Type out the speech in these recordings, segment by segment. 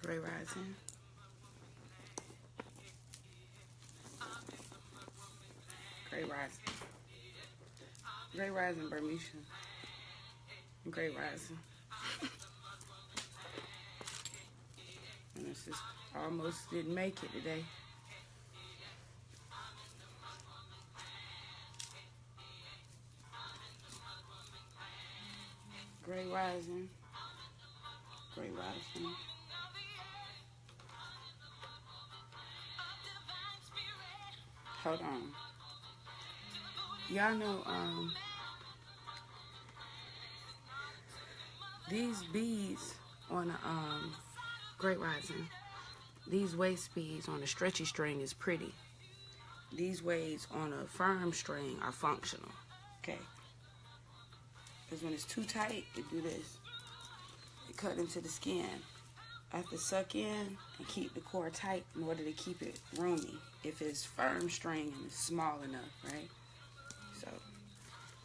Great rising. Great rising. Great rising, Burmisha. Great rising. And it's just almost didn't make it today. Great rising. Great rising. Hold on. Y'all know these beads on a great rising. These waist beads on a stretchy string is pretty. These waves on a firm string are functional. Okay. Because when it's too tight, it do this. It cut into the skin. I have to suck in and keep the core tight in order to keep it roomy. If it's firm string and it's small enough, right? So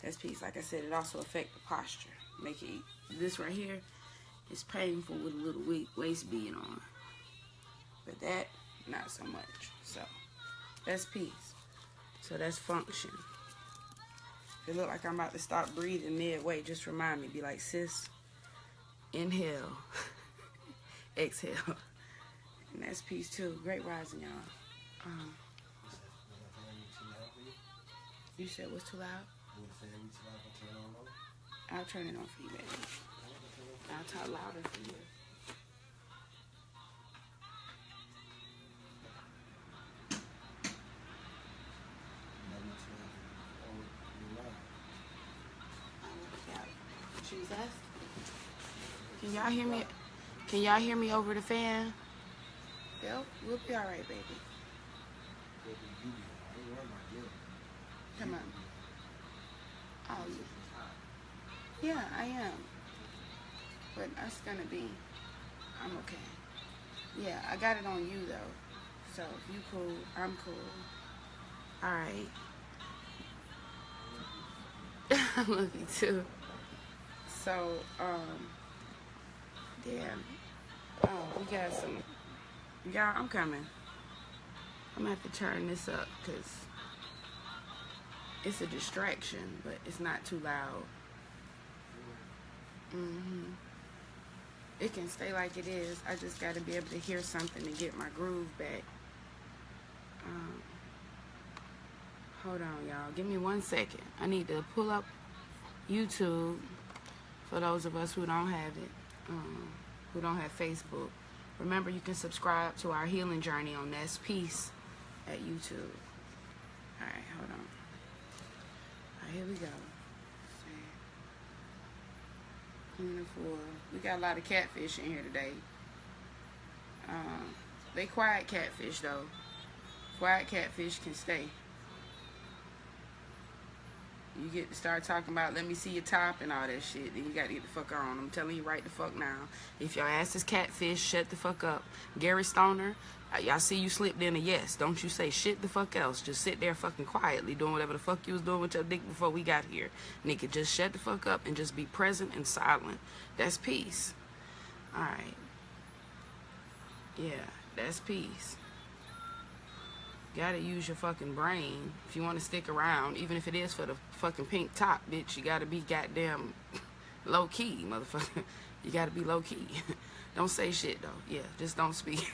that's piece. Like I said, it also affects the posture. Make it, this right here is painful with a little waist bead on. But that, not so much. So that's peace. So that's function. If it look like I'm about to stop breathing midway, just remind me. Be like, sis, inhale, exhale. And that's peace too. Great rising, y'all. You said what's too loud? I'll turn it on for you, baby. I'll talk louder for you. Can y'all hear me? Can y'all hear me over the fan? Yep, we'll be all right, baby. Come on. Oh, yeah, I am. But that's gonna be, I'm okay. Yeah, I got it on you though. So if you cool, I'm cool. All right. I love you too. So, damn. Oh, we got some. Y'all, I'm coming. I'm gonna have to turn this up because it's a distraction, but it's not too loud. It can stay like it is. I just gotta be able to hear something to get my groove back. Hold on, y'all. Give me 1 second. I need to pull up YouTube for those of us who don't have it, who don't have Facebook. Remember, you can subscribe to our healing journey on That's Peace at YouTube. All right, hold on. All right, here we go. Queen of 4. We got a lot of catfish in here today. They quiet catfish though. Quiet catfish can stay. You get to start talking about, let me see your top and all that shit, then you got to get the fuck on. I'm telling you right the fuck now. If your ass is catfish, shut the fuck up. Gary Stoner, y'all see you slipped in a yes. Don't you say shit the fuck else. Just sit there fucking quietly doing whatever the fuck you was doing with your dick before we got here. Nigga, just shut the fuck up and just be present and silent. That's peace. Alright. Yeah, that's peace. Gotta use your fucking brain if you want to stick around, even if it is for the fucking pink top, bitch. You gotta be goddamn low key, motherfucker. You gotta be low key. Don't say shit though. Yeah, just don't speak.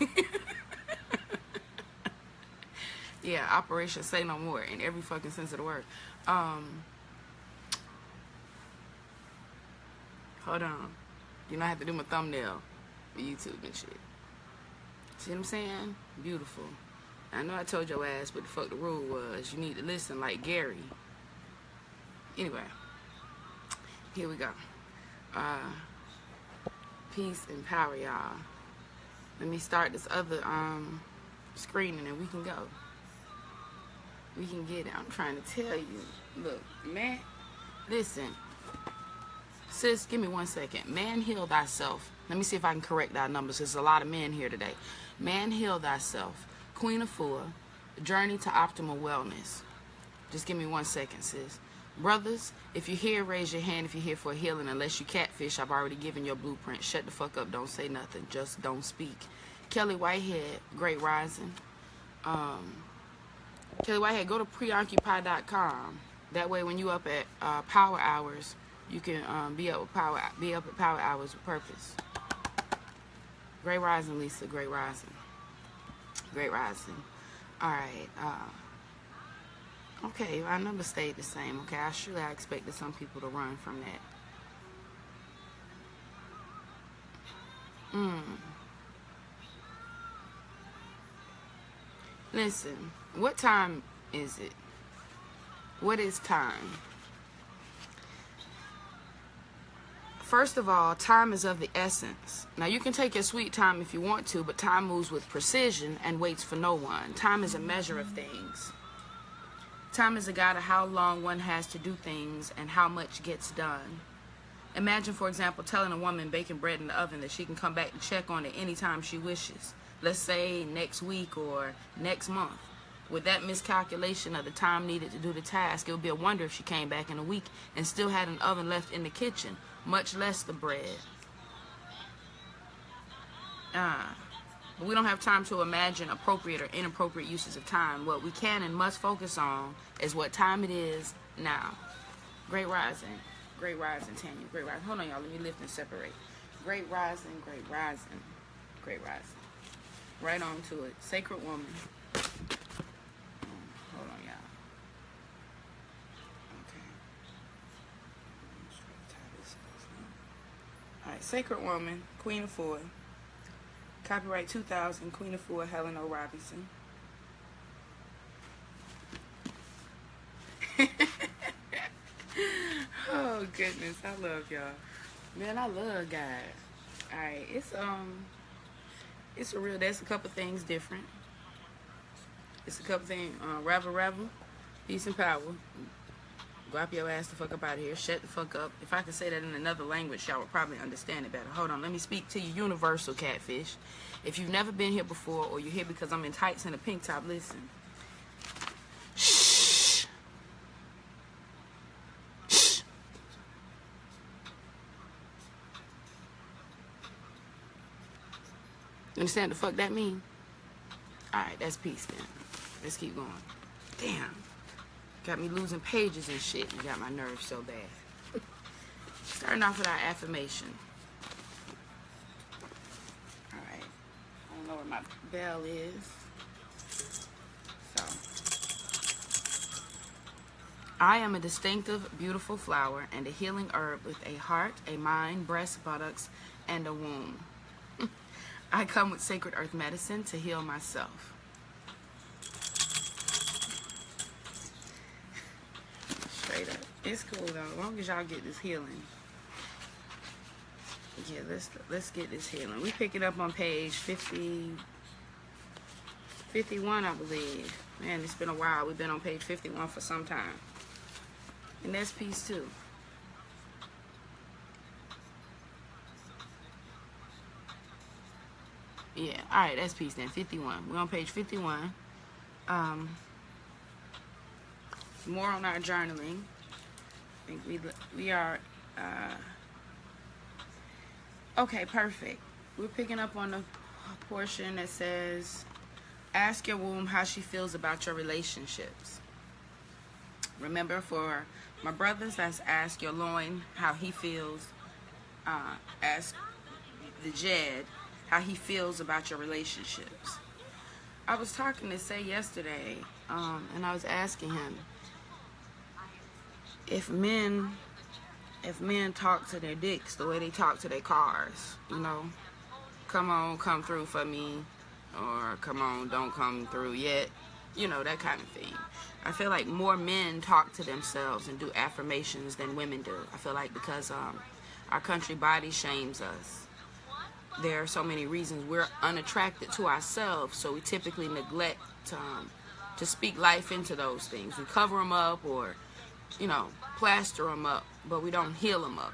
Yeah, Operation Say No More in every fucking sense of the word. Hold on. You know I have to do my thumbnail for YouTube and shit. See what I'm saying? Beautiful. I know I told your ass what the fuck the rule was. You need to listen like Gary. Anyway, here we go. Peace and power, y'all. Let me start this other screening and we can go. We can get it. I'm trying to tell you. Look, man, listen. Sis, give me 1 second. Man, heal thyself. Let me see if I can correct our numbers. There's a lot of men here today. Man, heal thyself. Queen of 4, journey to optimal wellness. Just give me 1 second, sis. Brothers, if you're here, raise your hand if you're here for healing. Unless you catfish, I've already given your blueprint. Shut the fuck up. Don't say nothing. Just don't speak. Kelly Whitehead, Great Rising. Kelly Whitehead, go to preoccupy.com. That way when you up at power hours, you can be up at power hours with purpose. Great Rising, Lisa. Great Rising. Great Rising. Alright, okay, our number stayed the same. Okay, I expected some people to run from that. Listen, what time is it? What is time? First of all, time is of the essence. Now, you can take your sweet time if you want to, but time moves with precision and waits for no one. Time is a measure of things. Time is a guide of how long one has to do things and how much gets done. Imagine, for example, telling a woman baking bread in the oven that she can come back to check on it anytime she wishes. Let's say next week or next month. With that miscalculation of the time needed to do the task, it would be a wonder if she came back in a week and still had an oven left in the kitchen, much less the bread. But we don't have time to imagine appropriate or inappropriate uses of time. What we can and must focus on is what time it is now. Great Rising. Great Rising, Tanya. Great Rising. Hold on, y'all. Let me lift and separate. Great Rising. Great Rising. Great Rising. Right on to it. Sacred Woman. Hold on, y'all. Okay. Alright, Sacred Woman, Queen of Four. Copyright 2000, Queen of Four, Helen O. Robinson. Oh goodness, I love y'all. Man, I love God. Alright, it's a real, there's a couple things different. It's a couple things, Ravel, peace and power. Grab your ass the fuck up out of here. Shut the fuck up. If I could say that in another language, y'all would probably understand it better. Hold on, let me speak to you, universal catfish. If you've never been here before, or you're here because I'm in tights and a pink top, listen. Shh. Shh. You understand the fuck that mean? Alright, that's peace then. Let's keep going. Damn. Got me losing pages and shit. You got my nerves so bad. Starting off with our affirmation. Alright. I don't know where my bell is. So. I am a distinctive, beautiful flower and a healing herb with a heart, a mind, breasts, buttocks, and a womb. I come with sacred earth medicine to heal myself. Straight up. It's cool though, as long as y'all get this healing. Yeah, let's get this healing. We pick it up on page 51, I believe. Man, it's been a while. We've been on page 51 for some time. And that's peace too. Yeah, alright, that's peace then. 51. We're on page 51. More on our journaling. I think we are okay, perfect. We're picking up on the portion that says, ask your womb how she feels about your relationships. Remember, for my brothers, that's ask your loin how he feels. Ask the Jed how he feels about your relationships. I was talking to Say yesterday, and I was asking him if men talk to their dicks the way they talk to their cars, you know, come on, come through for me, or come on, don't come through yet, you know, that kind of thing. I feel like more men talk to themselves and do affirmations than women do. I feel like because our country body shames us. There are so many reasons we're unattracted to ourselves, so we typically neglect to speak life into those things. We cover them up or, you know, plaster them up, but we don't heal them up.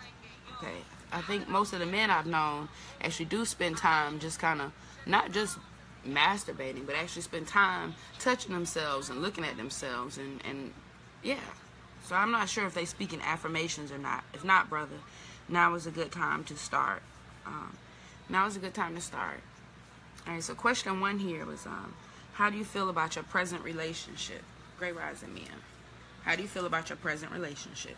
Okay, I think most of the men I've known actually do spend time just kind of not just masturbating, but actually spend time touching themselves and looking at themselves, and yeah, So I'm not sure if they speak in affirmations or not. If not, brother, now is a good time to start. Now is a good time to start. All right, so question 1 here was, how do you feel about your present relationship? Great rising men. How do you feel about your present relationship?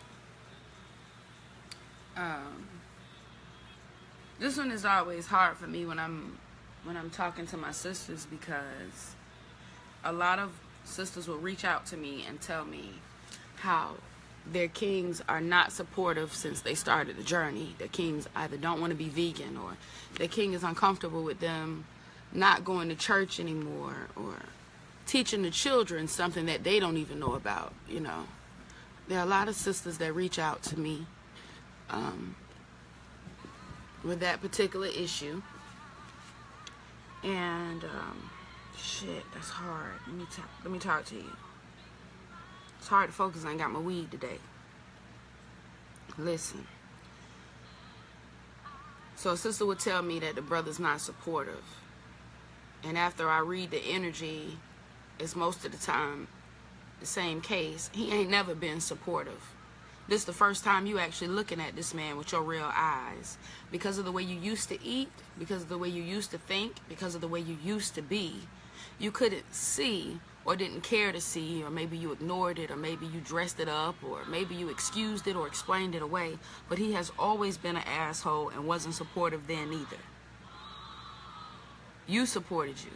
This one is always hard for me when I'm talking to my sisters, because a lot of sisters will reach out to me and tell me how their kings are not supportive since they started the journey. Their kings either don't want to be vegan, or their king is uncomfortable with them not going to church anymore, or teaching the children something that they don't even know about, you know. There are a lot of sisters that reach out to me with that particular issue. And shit, that's hard. Let me talk to you. It's hard to focus. I ain't got my weed today. Listen. So a sister would tell me that the brother's not supportive. And after I read the energy, it's most of the time the same case. He ain't never been supportive. This is the first time you actually looking at this man with your real eyes. Because of the way you used to eat, because of the way you used to think, because of the way you used to be, you couldn't see, or didn't care to see, or maybe you ignored it, or maybe you dressed it up, or maybe you excused it or explained it away. But he has always been an asshole and wasn't supportive then either. You supported you.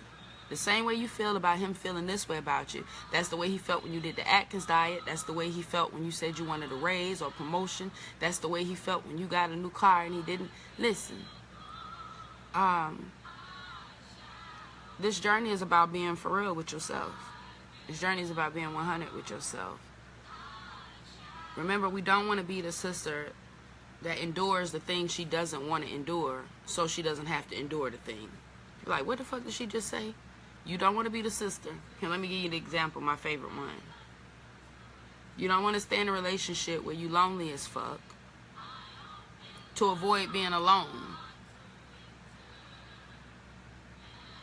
The same way you feel about him feeling this way about you, that's the way he felt when you did the Atkins diet. That's the way he felt when you said you wanted a raise or promotion. That's the way he felt when you got a new car and he didn't. Listen, this journey is about being for real with yourself. This journey is about being 100 with yourself. Remember, we don't want to be the sister that endures the thing she doesn't want to endure, so she doesn't have to endure the thing. You're like, what the fuck did she just say? You don't want to be the sister. Here, let me give you the example, my favorite one. You don't want to stay in a relationship where you lonely as fuck to avoid being alone.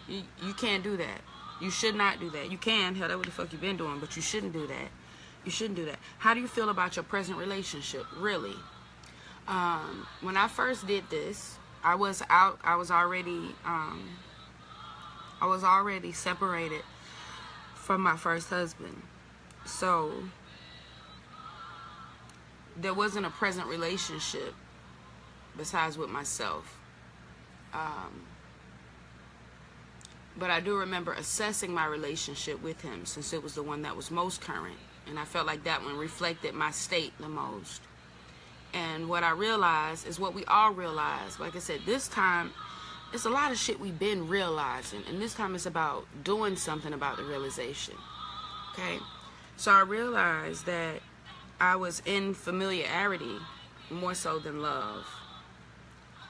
You can't do that. You should not do that. You can, hell, that's what the fuck you been doing, but you shouldn't do that. You shouldn't do that. How do you feel about your present relationship, really? When I first did this, I was already separated from my first husband. So there wasn't a present relationship besides with myself. But I do remember assessing my relationship with him, since it was the one that was most current. And I felt like that one reflected my state the most. And what I realized is what we all realize. Like I said, this time, it's a lot of shit we've been realizing. And this time it's about doing something about the realization. Okay? So I realized that I was in familiarity more so than love.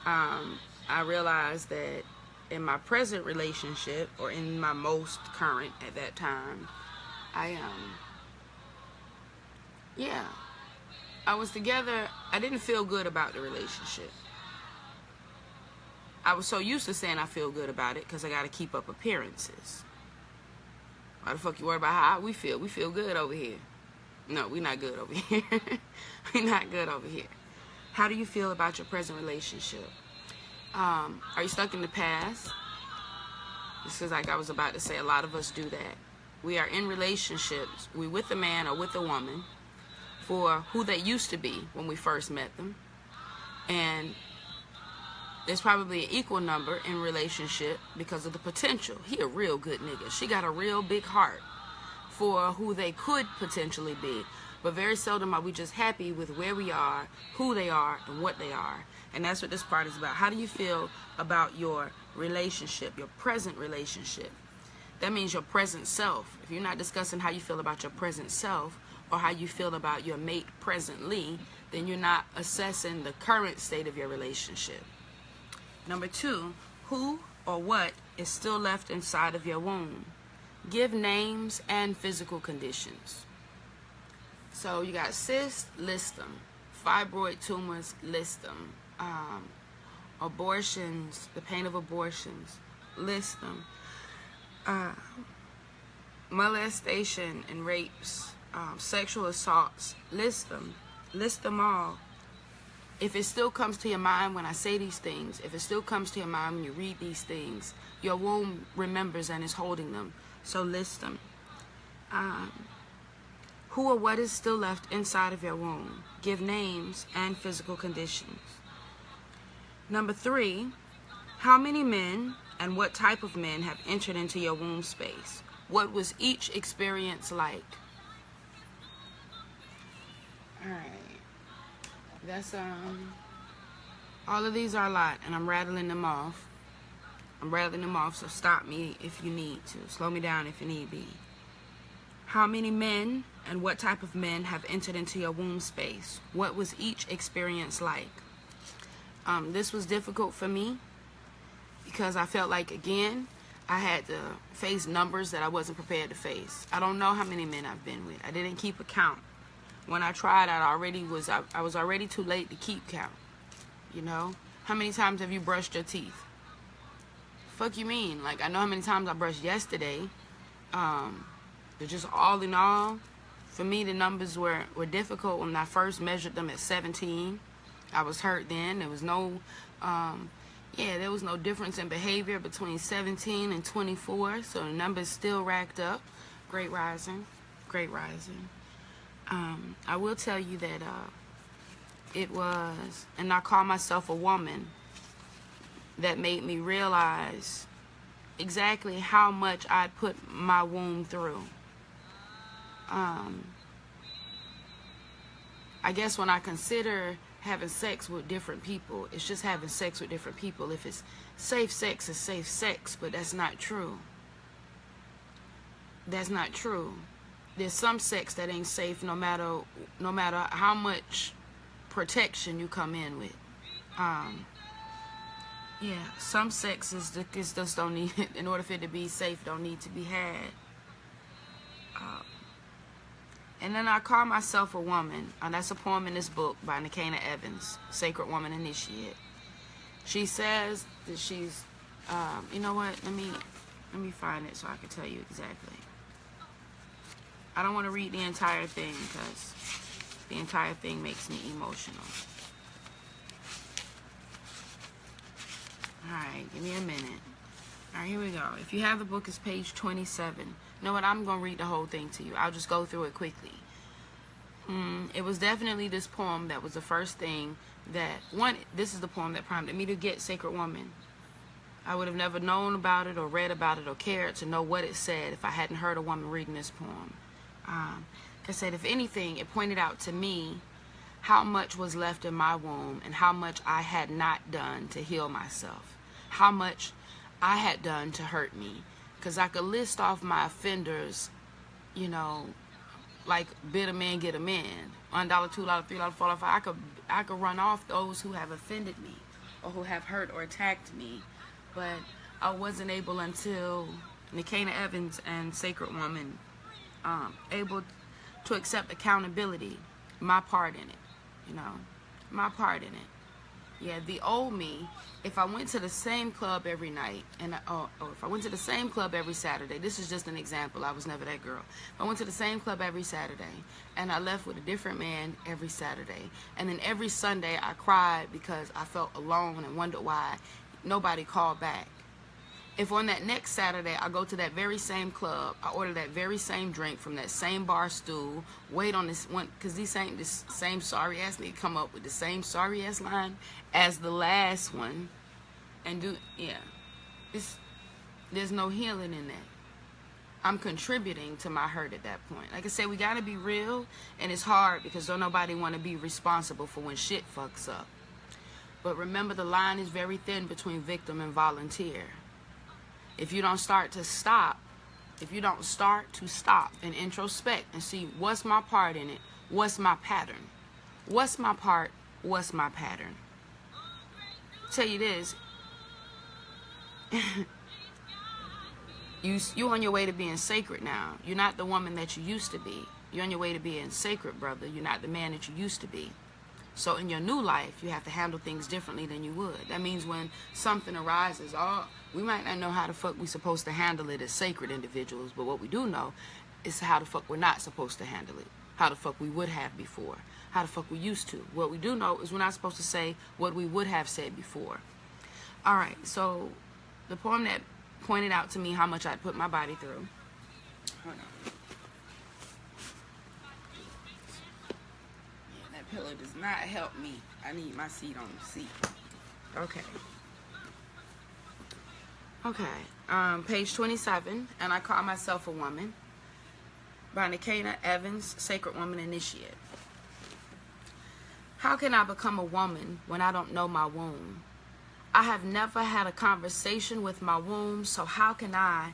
I realized that in my present relationship, or in my most current at that time, I was together. I didn't feel good about the relationship. I was so used to saying I feel good about it because I got to keep up appearances. Why the fuck you worried about how we feel? We feel good over here. No, we're not good over here. We're not good over here. How do you feel about your present relationship? Are you stuck in the past? This is like I was about to say, a lot of us do that. We are in relationships. We with a man or with a woman for who they used to be when we first met them. And there's probably an equal number in relationship because of the potential. He a real good nigga. She got a real big heart for who they could potentially be. But very seldom are we just happy with where we are, who they are, and what they are. And that's what this part is about. How do you feel about your relationship, your present relationship? That means your present self. If you're not discussing how you feel about your present self or how you feel about your mate presently, then you're not assessing the current state of your relationship. Number 2, who or what is still left inside of your womb? Give names and physical conditions. So you got cysts, list them. Fibroid tumors, list them. Abortions, the pain of abortions, list them. Molestation and rapes, sexual assaults. List them. List them all. If it still comes to your mind when I say these things, if it still comes to your mind when you read these things, your womb remembers and is holding them. So list them. Who or what is still left inside of your womb? Give names and physical conditions. Number 3, how many men and what type of men have entered into your womb space? What was each experience like? Alright. That's, all of these are a lot, and I'm rattling them off. So stop me if you need to. Slow me down if you need be. How many men and what type of men have entered into your womb space? What was each experience like? This was difficult for me because I felt like, again, I had to face numbers that I wasn't prepared to face. I don't know how many men I've been with. I didn't keep a count. When I tried, I was already too late to keep count. You know? How many times have you brushed your teeth? Fuck you mean? Like, I know how many times I brushed yesterday. But just all in all, for me, the numbers were difficult when I first measured them at 17. I was hurt then. There was no, there was no difference in behavior between 17 and 24. So the numbers still racked up. Great rising. Great rising. I will tell you that it was, and I call myself a woman, that made me realize exactly how much I'd put my womb through. I guess when I consider having sex with different people, it's just having sex with different people. If it's safe sex, it's safe sex, but that's not true. That's not true. There's some sex that ain't safe no matter how much protection you come in with. Some sex is just don't need, in order for it to be safe, don't need to be had. And then I call myself a woman. That's a poem in this book by Nikana Evans, Sacred Woman Initiate. She says that she's, you know what? Let me find it so I can tell you exactly. I don't want to read the entire thing because the entire thing makes me emotional. Alright, give me a minute. Alright, here we go. If you have the book, it's page 27. You know what? I'm going to read the whole thing to you. I'll just go through it quickly. It was definitely this poem that was the first thing that, this is the poem that prompted me to get Sacred Woman. I would have never known about it or read about it or cared to know what it said if I hadn't heard a woman reading this poem. Like I said, if anything, it pointed out to me how much was left in my womb and how much I had not done to heal myself. How much I had done to hurt me. Because I could list off my offenders, you know, like bid a man, get a man. $1, $2, $3, $4, $5. I could run off those who have offended me or who have hurt or attacked me. But I wasn't able until Nikana Evans and Sacred Woman able to accept accountability, my part in it, you know, my part in it. Yeah, the old me, if I went to the same club every night, and if I went to the same club every Saturday, this is just an example, I was never that girl. If I went to the same club every Saturday, and I left with a different man every Saturday, and then every Sunday I cried because I felt alone and wondered why nobody called back. If on that next Saturday I go to that very same club, I order that very same drink from that same bar stool, wait on this one, because this same sorry ass nigga come up with the same sorry ass line as the last one, and there's no healing in that. I'm contributing to my hurt at that point. Like I said, we gotta be real, and it's hard because don't nobody want to be responsible for when shit fucks up. But remember, the line is very thin between victim and volunteer. If you don't start to stop and introspect and see what's my part in it, what's my pattern, what's my part, what's my pattern. Tell you this, you on your way to being sacred now. You're not the woman that you used to be. You're on your way to being sacred, brother. You're not the man that you used to be. So in your new life, you have to handle things differently than you would. That means when something arises, we might not know how the fuck we supposed to handle it as sacred individuals, but what we do know, It's how the fuck we're not supposed to handle it. How the fuck we would have before. How the fuck we used to. What we do know is we're not supposed to say what we would have said before. Alright, so the poem that pointed out to me how much I'd put my body through. Hold on. Yeah, that pillow does not help me. I need my seat on the seat. Okay. Okay. Page 27, and I Call Myself a Woman, by Nikena Evans, Sacred Woman Initiate. How can I become a woman when I don't know my womb? I have never had a conversation with my womb, so how can I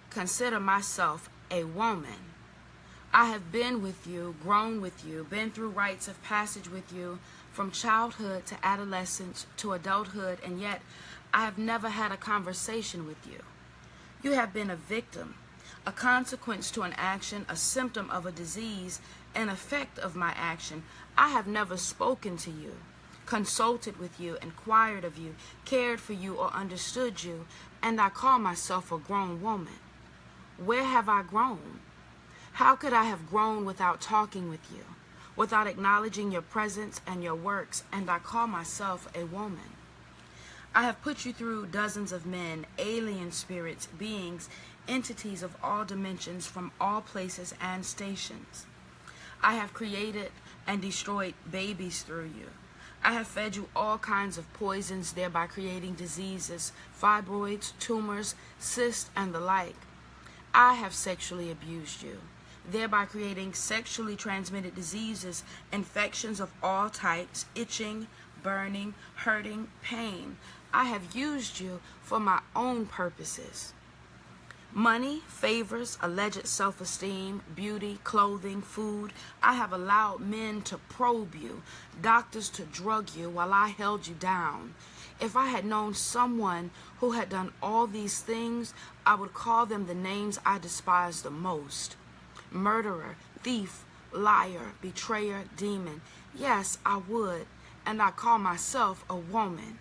consider myself a woman? I have been with you, grown with you, been through rites of passage with you, from childhood to adolescence to adulthood, and yet I have never had a conversation with you. You have been a victim, a consequence to an action, a symptom of a disease, an effect of my action. I have never spoken to you, consulted with you, inquired of you, cared for you, or understood you, and I call myself a grown woman. Where have I grown? How could I have grown without talking with you, without acknowledging your presence and your works, and I call myself a woman? I have put you through dozens of men, alien spirits, beings, entities of all dimensions from all places and stations. I have created and destroyed babies through you. I have fed you all kinds of poisons, thereby creating diseases, fibroids, tumors, cysts, and the like. I have sexually abused you, thereby creating sexually transmitted diseases, infections of all types, itching, burning, hurting, pain. I have used you for my own purposes. Money, favors, alleged self-esteem, beauty, clothing, food. I have allowed men to probe you, doctors to drug you while I held you down. If I had known someone who had done all these things, I would call them the names I despise the most. Murderer, thief, liar, betrayer, demon. Yes, I would, and I call myself a woman.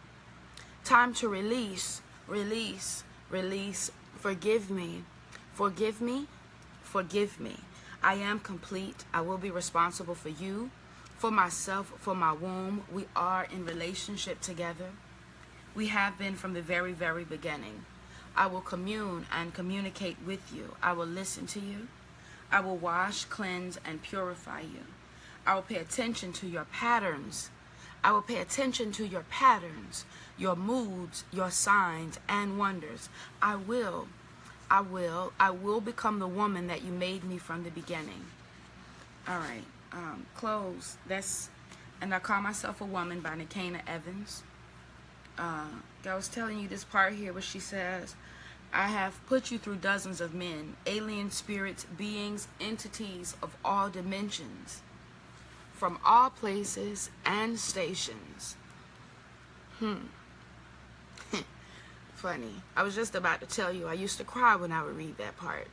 Time to release, release, release. Forgive me. Forgive me. Forgive me. I am complete. I will be responsible for you, for myself, for my womb. We are in relationship together. We have been from the very, very beginning. I will commune and communicate with you. I will listen to you. I will wash, cleanse, and purify you. I will pay attention to your patterns. I will pay attention to your patterns, your moods, your signs, and wonders. I will become the woman that you made me from the beginning. All right, close. That's And I Call Myself a Woman by Nikena Evans. I was telling you this part here where she says, I have put you through dozens of men, alien spirits, beings, entities of all dimensions, from all places and stations. Funny. I was just about to tell you I used to cry when I would read that part.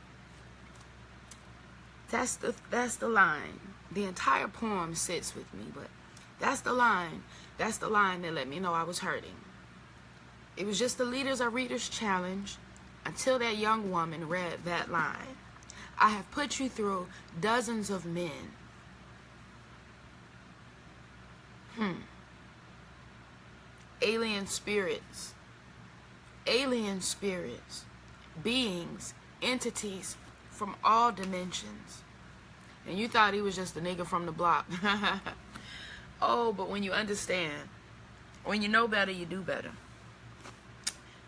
That's the line. The entire poem sits with me, but that's the line. That's the line that let me know I was hurting. It was just the Leaders Are Readers challenge until that young woman read that line. I have put you through dozens of men. Alien spirits, beings, entities from all dimensions. And you thought he was just a nigga from the block. Oh, but when you understand, when you know better, you do better.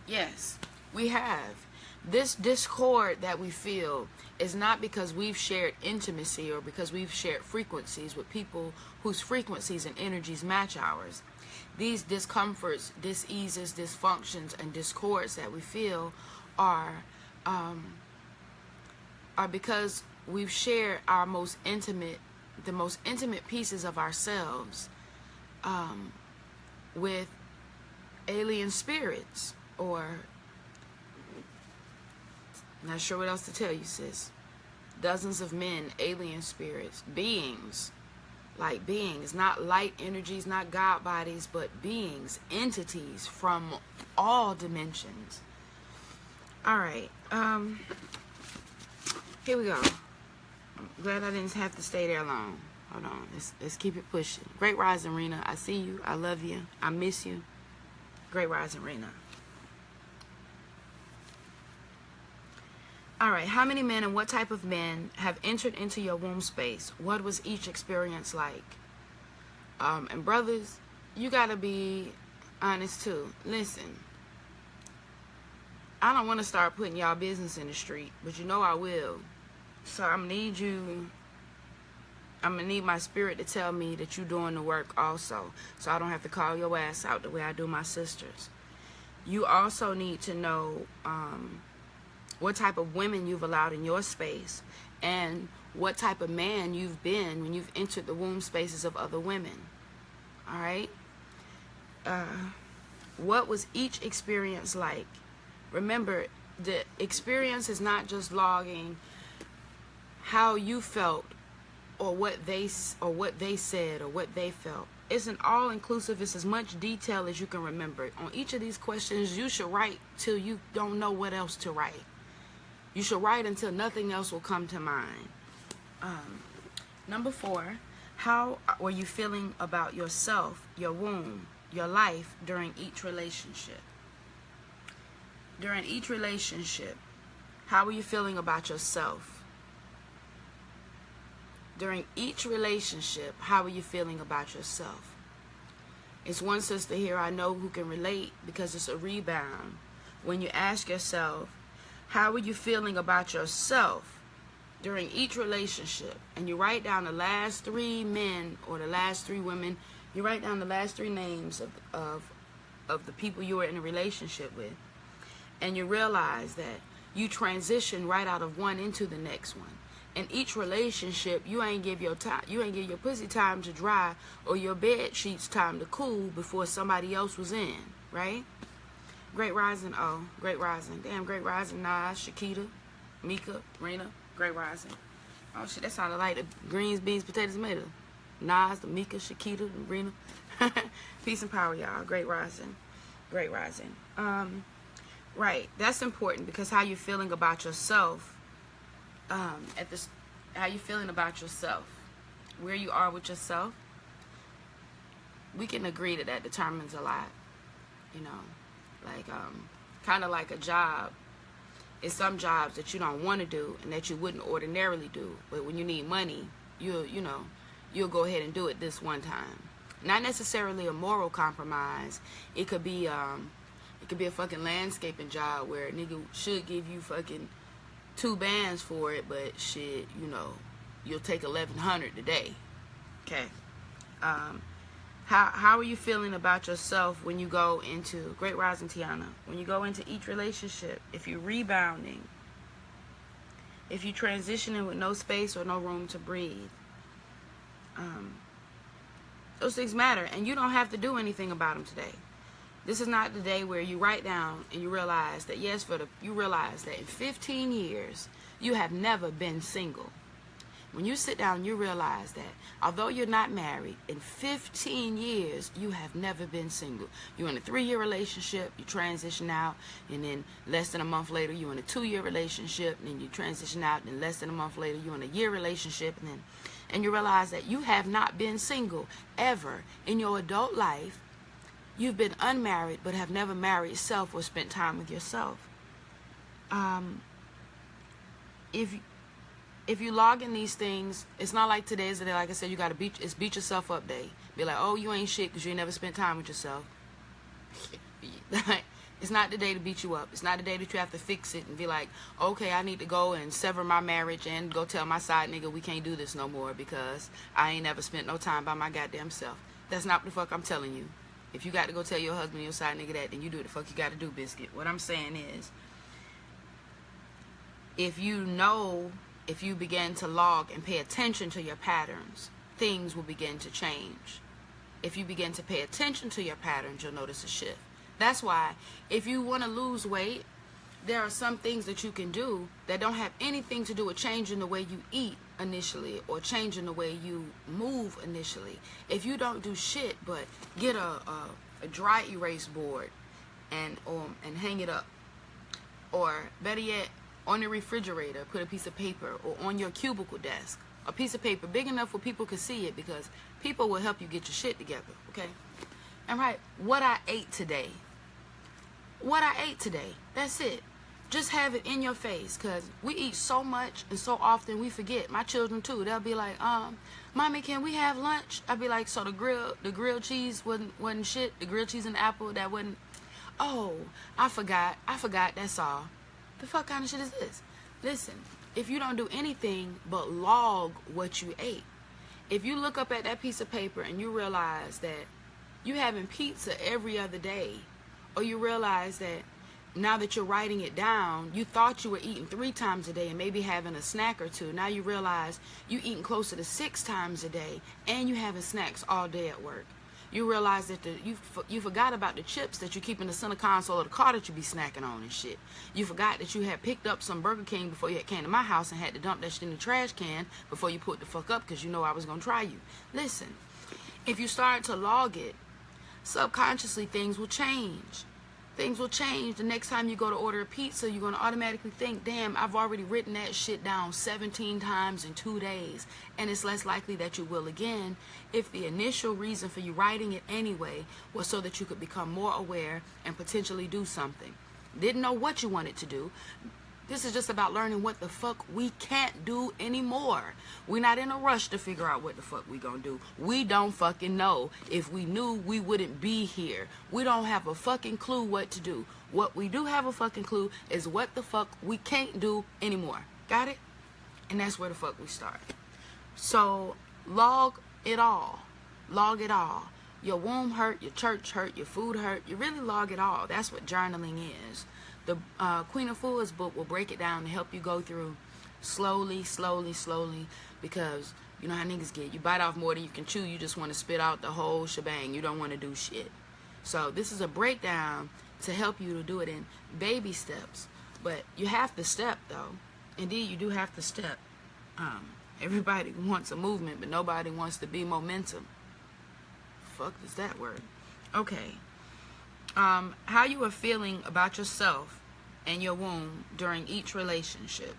Yes, we have. This discord that we feel is not because we've shared intimacy or because we've shared frequencies with people whose frequencies and energies match ours. These discomforts, diseases, dysfunctions, and discords that we feel are because we've shared our most intimate, the most intimate pieces of ourselves with alien spirits, or not sure what else to tell you, sis. Dozens of men, alien spirits, beings, like beings, not light energies, not God bodies, but beings, entities from all dimensions. All right, here we go. I'm glad I didn't have to stay there long. Hold on. Let's keep it pushing. Great rising, Rena. I see you. I love you. I miss you. Great rising, Rena. All right. How many men and what type of men have entered into your womb space? What was each experience like? And brothers, you got to be honest too. Listen. I don't want to start putting y'all business in the street, but you know I will. So I'm going to need my spirit to tell me that you're doing the work also, so I don't have to call your ass out the way I do my sisters. You also need to know what type of women you've allowed in your space and what type of man you've been when you've entered the womb spaces of other women. All right? What was each experience like? Remember, the experience is not just logging how you felt or what they said or what they felt. It's an all-inclusive. It's as much detail as you can remember. On each of these questions, you should write till you don't know what else to write. You should write until nothing else will come to mind. Number 4, how were you feeling about yourself, your womb, your life during each relationship? During each relationship, how were you feeling about yourself? During each relationship, how are you feeling about yourself? It's one sister here I know who can relate because it's a rebound. When you ask yourself, how are you feeling about yourself during each relationship? And you write down the last 3 men or the last 3 women. You write down the last 3 names of the people you were in a relationship with. And you realize that you transition right out of one into the next one. In each relationship, you ain't give your pussy time to dry or your bed sheets time to cool before somebody else was in, right? Great rising, oh, great rising. Damn, great rising, Nas, Shakita, Mika, Rena, great rising. Oh shit, that sounded like the greens, beans, potatoes, tomatoes. Nas, the Mika, Shakita, the Rena. Peace and power, y'all. Great rising. Great rising. Right, that's important because how you feeling about yourself, how you feeling about yourself, where you are with yourself, we can agree that determines a lot, you know, like, kind of like a job. It's some jobs that you don't want to do and that you wouldn't ordinarily do, but when you need money, you'll go ahead and do it this one time. Not necessarily a moral compromise. It could be a fucking landscaping job where a nigga should give you fucking 2 bands for it, but shit, you know, you'll take $1,100 today. Okay. How are you feeling about yourself when you go into, great rising Tiana, when you go into each relationship? If you're rebounding, if you're transitioning with no space or no room to breathe, those things matter, and you don't have to do anything about them today. This is not the day where you write down and you realize that, yes, you realize that in 15 years, you have never been single. When you sit down, you realize that although you're not married, in 15 years, you have never been single. You're in a 3-year relationship, you transition out, and then less than a month later, you're in a 2-year relationship, and then you transition out, and then less than a month later, you're in a year relationship, and you realize that you have not been single ever in your adult life. You've been unmarried, but have never married yourself or spent time with yourself. If you log in these things, it's not like today's the day. Like I said, you got to beat yourself up day. Be like, oh, you ain't shit because you ain't never spent time with yourself. It's not the day to beat you up. It's not the day that you have to fix it and be like, okay, I need to go and sever my marriage and go tell my side nigga we can't do this no more because I ain't never spent no time by my goddamn self. That's not what the fuck I'm telling you. If you got to go tell your husband and your side nigga that, then you do what the fuck you got to do, biscuit. What I'm saying is, if you begin to log and pay attention to your patterns, things will begin to change. If you begin to pay attention to your patterns, you'll notice a shift. That's why if you want to lose weight, there are some things that you can do that don't have anything to do with changing the way you eat initially or changing the way you move initially. If you don't do shit but get a dry erase board and hang it up, or better yet, On the refrigerator, put a piece of paper, or on your cubicle desk, a piece of paper big enough where people can see it, because people will help you get your shit together, okay? And write what I ate today. What I ate today. That's it. Just have it in your face, because we eat so much and so often we forget. My children too. They'll be like, Mommy, can we have lunch? I'll be like, so the grilled cheese wasn't shit. The grilled cheese and the apple, that wasn't. Oh, I forgot, that's all. The fuck kind of shit is this? Listen, if you don't do anything but log what you ate, if you look up at that piece of paper and you realize that you having pizza every other day, or you realize that now that you're writing it down, you thought you were eating 3 times a day and maybe having a snack or 2. Now you realize you eating closer to 6 times a day and you having snacks all day at work. You realize that you forgot about the chips that you keep in the center console of the car that you be snacking on and shit. You forgot that you had picked up some Burger King before you came to my house and had to dump that shit in the trash can before you put the fuck up, because you know I was going to try you. Listen, if you start to log it, subconsciously things will change. Things will change. The next time you go to order a pizza, you're going to automatically think, damn, I've already written that shit down 17 times in 2 days. And it's less likely that you will again if the initial reason for you writing it anyway was so that you could become more aware and potentially do something. Didn't know what you wanted to do. This is just about learning what the fuck we can't do anymore. We're not in a rush to figure out what the fuck we gonna do. We don't fucking know. If we knew, we wouldn't be here. We don't have a fucking clue what to do. What we do have a fucking clue is what the fuck we can't do anymore. Got it? And that's where the fuck we start. So, log it all. Log it all. Your womb hurt, your church hurt, your food hurt. You really log it all. That's what journaling is. The Queen of Fools book will break it down to help you go through slowly, because you know how niggas get. You bite off more than you can chew. You just want to spit out the whole shebang. You don't want to do shit. So this is a breakdown to help you to do it in baby steps. But you have to step, though. Indeed, you do have to step. Everybody wants a movement, but nobody wants to be momentum. Fuck is that word? Okay. How you are feeling about yourself and your womb during each relationship.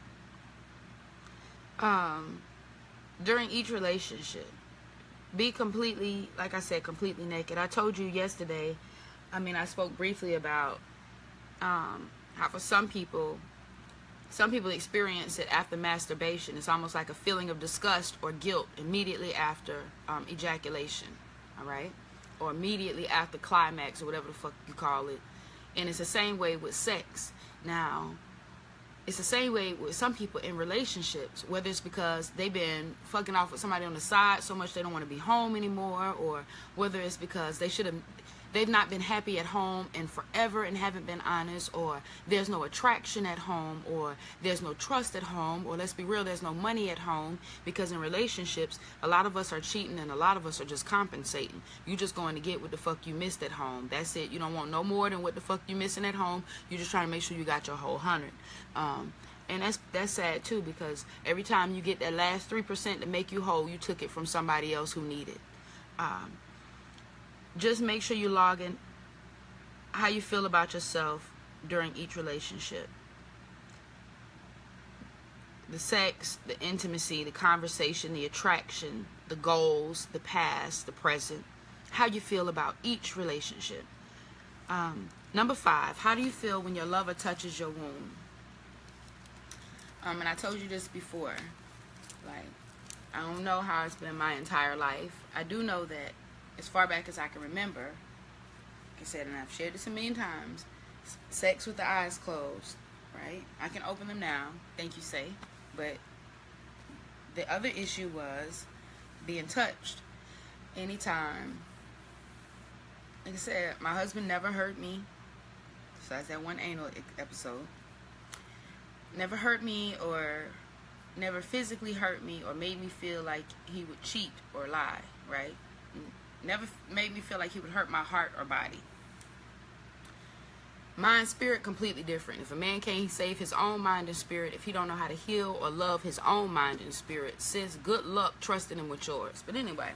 During each relationship, be completely, like I said, completely naked. I told you yesterday, I spoke briefly about how for some people experience it after masturbation. It's almost like a feeling of disgust or guilt immediately after ejaculation, all right? Or immediately after climax, or whatever the fuck you call it. And it's the same way with sex. Now, it's the same way with some people in relationships, whether it's because they've been fucking off with somebody on the side so much they don't want to be home anymore, or whether it's because they've not been happy at home and forever and haven't been honest, or there's no attraction at home, or there's no trust at home, or let's be real, there's no money at home, because in relationships, a lot of us are cheating and a lot of us are just compensating. You just going to get what the fuck you missed at home. That's it. You don't want no more than what the fuck you missing at home. You just trying to make sure you got your whole 100. And that's sad too, because every time you get that last 3% to make you whole, you took it from somebody else who needed. Just make sure you log in how you feel about yourself during each relationship. The sex, the intimacy, the conversation, the attraction, the goals, the past, the present. How you feel about each relationship. Number 5, how do you feel when your lover touches your womb? And I told you this before. Like, I don't know how it's been my entire life. I do know that as far back as I can remember, like I said, and I've shared this a million times, sex with the eyes closed, right? I can open them now, thank you, say. But the other issue was being touched anytime. Like I said, my husband never hurt me, besides that one anal episode. Never hurt me, or never physically hurt me, or made me feel like he would cheat or lie, right? Never made me feel like he would hurt my heart or body. Mind, spirit, completely different. If a man can't save his own mind and spirit, if he don't know how to heal or love his own mind and spirit, sis, good luck trusting him with yours. But anyway,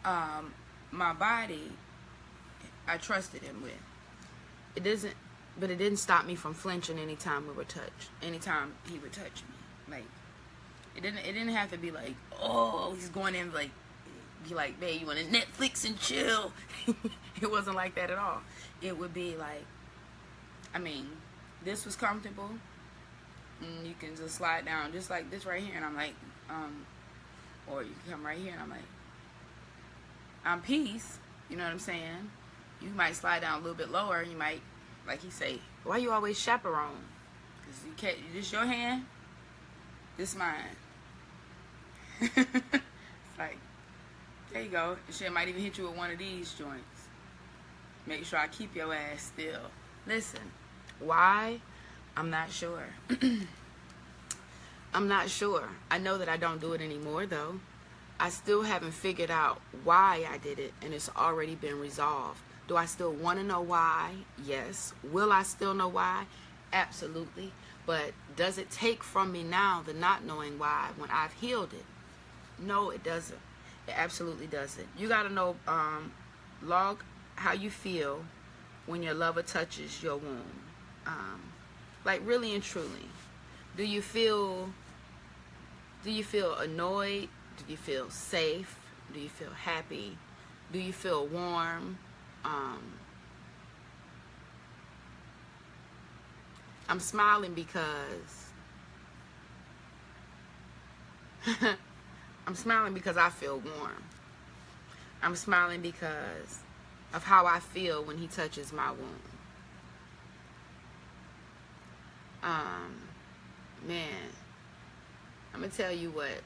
my body, I trusted him with. It doesn't, But it didn't stop me from flinching anytime we were touched. Anytime he would touch me. Like, it didn't have to be like, oh, he's going in like, be like, babe, you want to Netflix and chill? It wasn't like that at all. It would be like, I mean, this was comfortable. And you can just slide down just like this right here. And I'm like, or you can come right here and I'm like, I'm peace. You know what I'm saying? You might slide down a little bit lower. You might, like he say, why you always chaperone? Because you can't, this your hand, this mine. It's like, there you go. And shit might even hit you with one of these joints. Make sure I keep your ass still. Listen, why? I'm not sure. I'm not sure. I know that I don't do it anymore, though. I still haven't figured out why I did it, and it's already been resolved. Do I still want to know why? Yes. Will I still know why? Absolutely. But does it take from me now the not knowing why when I've healed it? No, it doesn't. It absolutely doesn't. You got to know, log how you feel when your lover touches your womb. Like really and truly. Do you feel annoyed? Do you feel safe? Do you feel happy? Do you feel warm? I'm smiling because I'm smiling because I feel warm. I'm smiling because of how I feel when he touches my womb. Man, I'm gonna tell you what.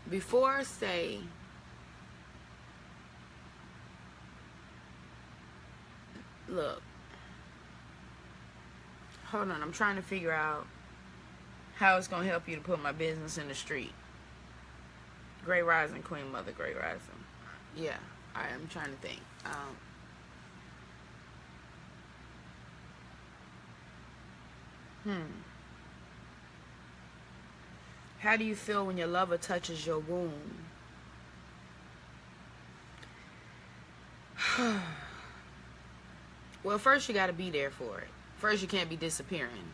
Before, say, look, hold on, I'm trying to figure out how it's gonna help you to put my business in the street. Great rising, Queen Mother, great rising. Yeah, I'm trying to think. How do you feel when your lover touches your womb? Well, first you got to be there for it. First, you can't be disappearing.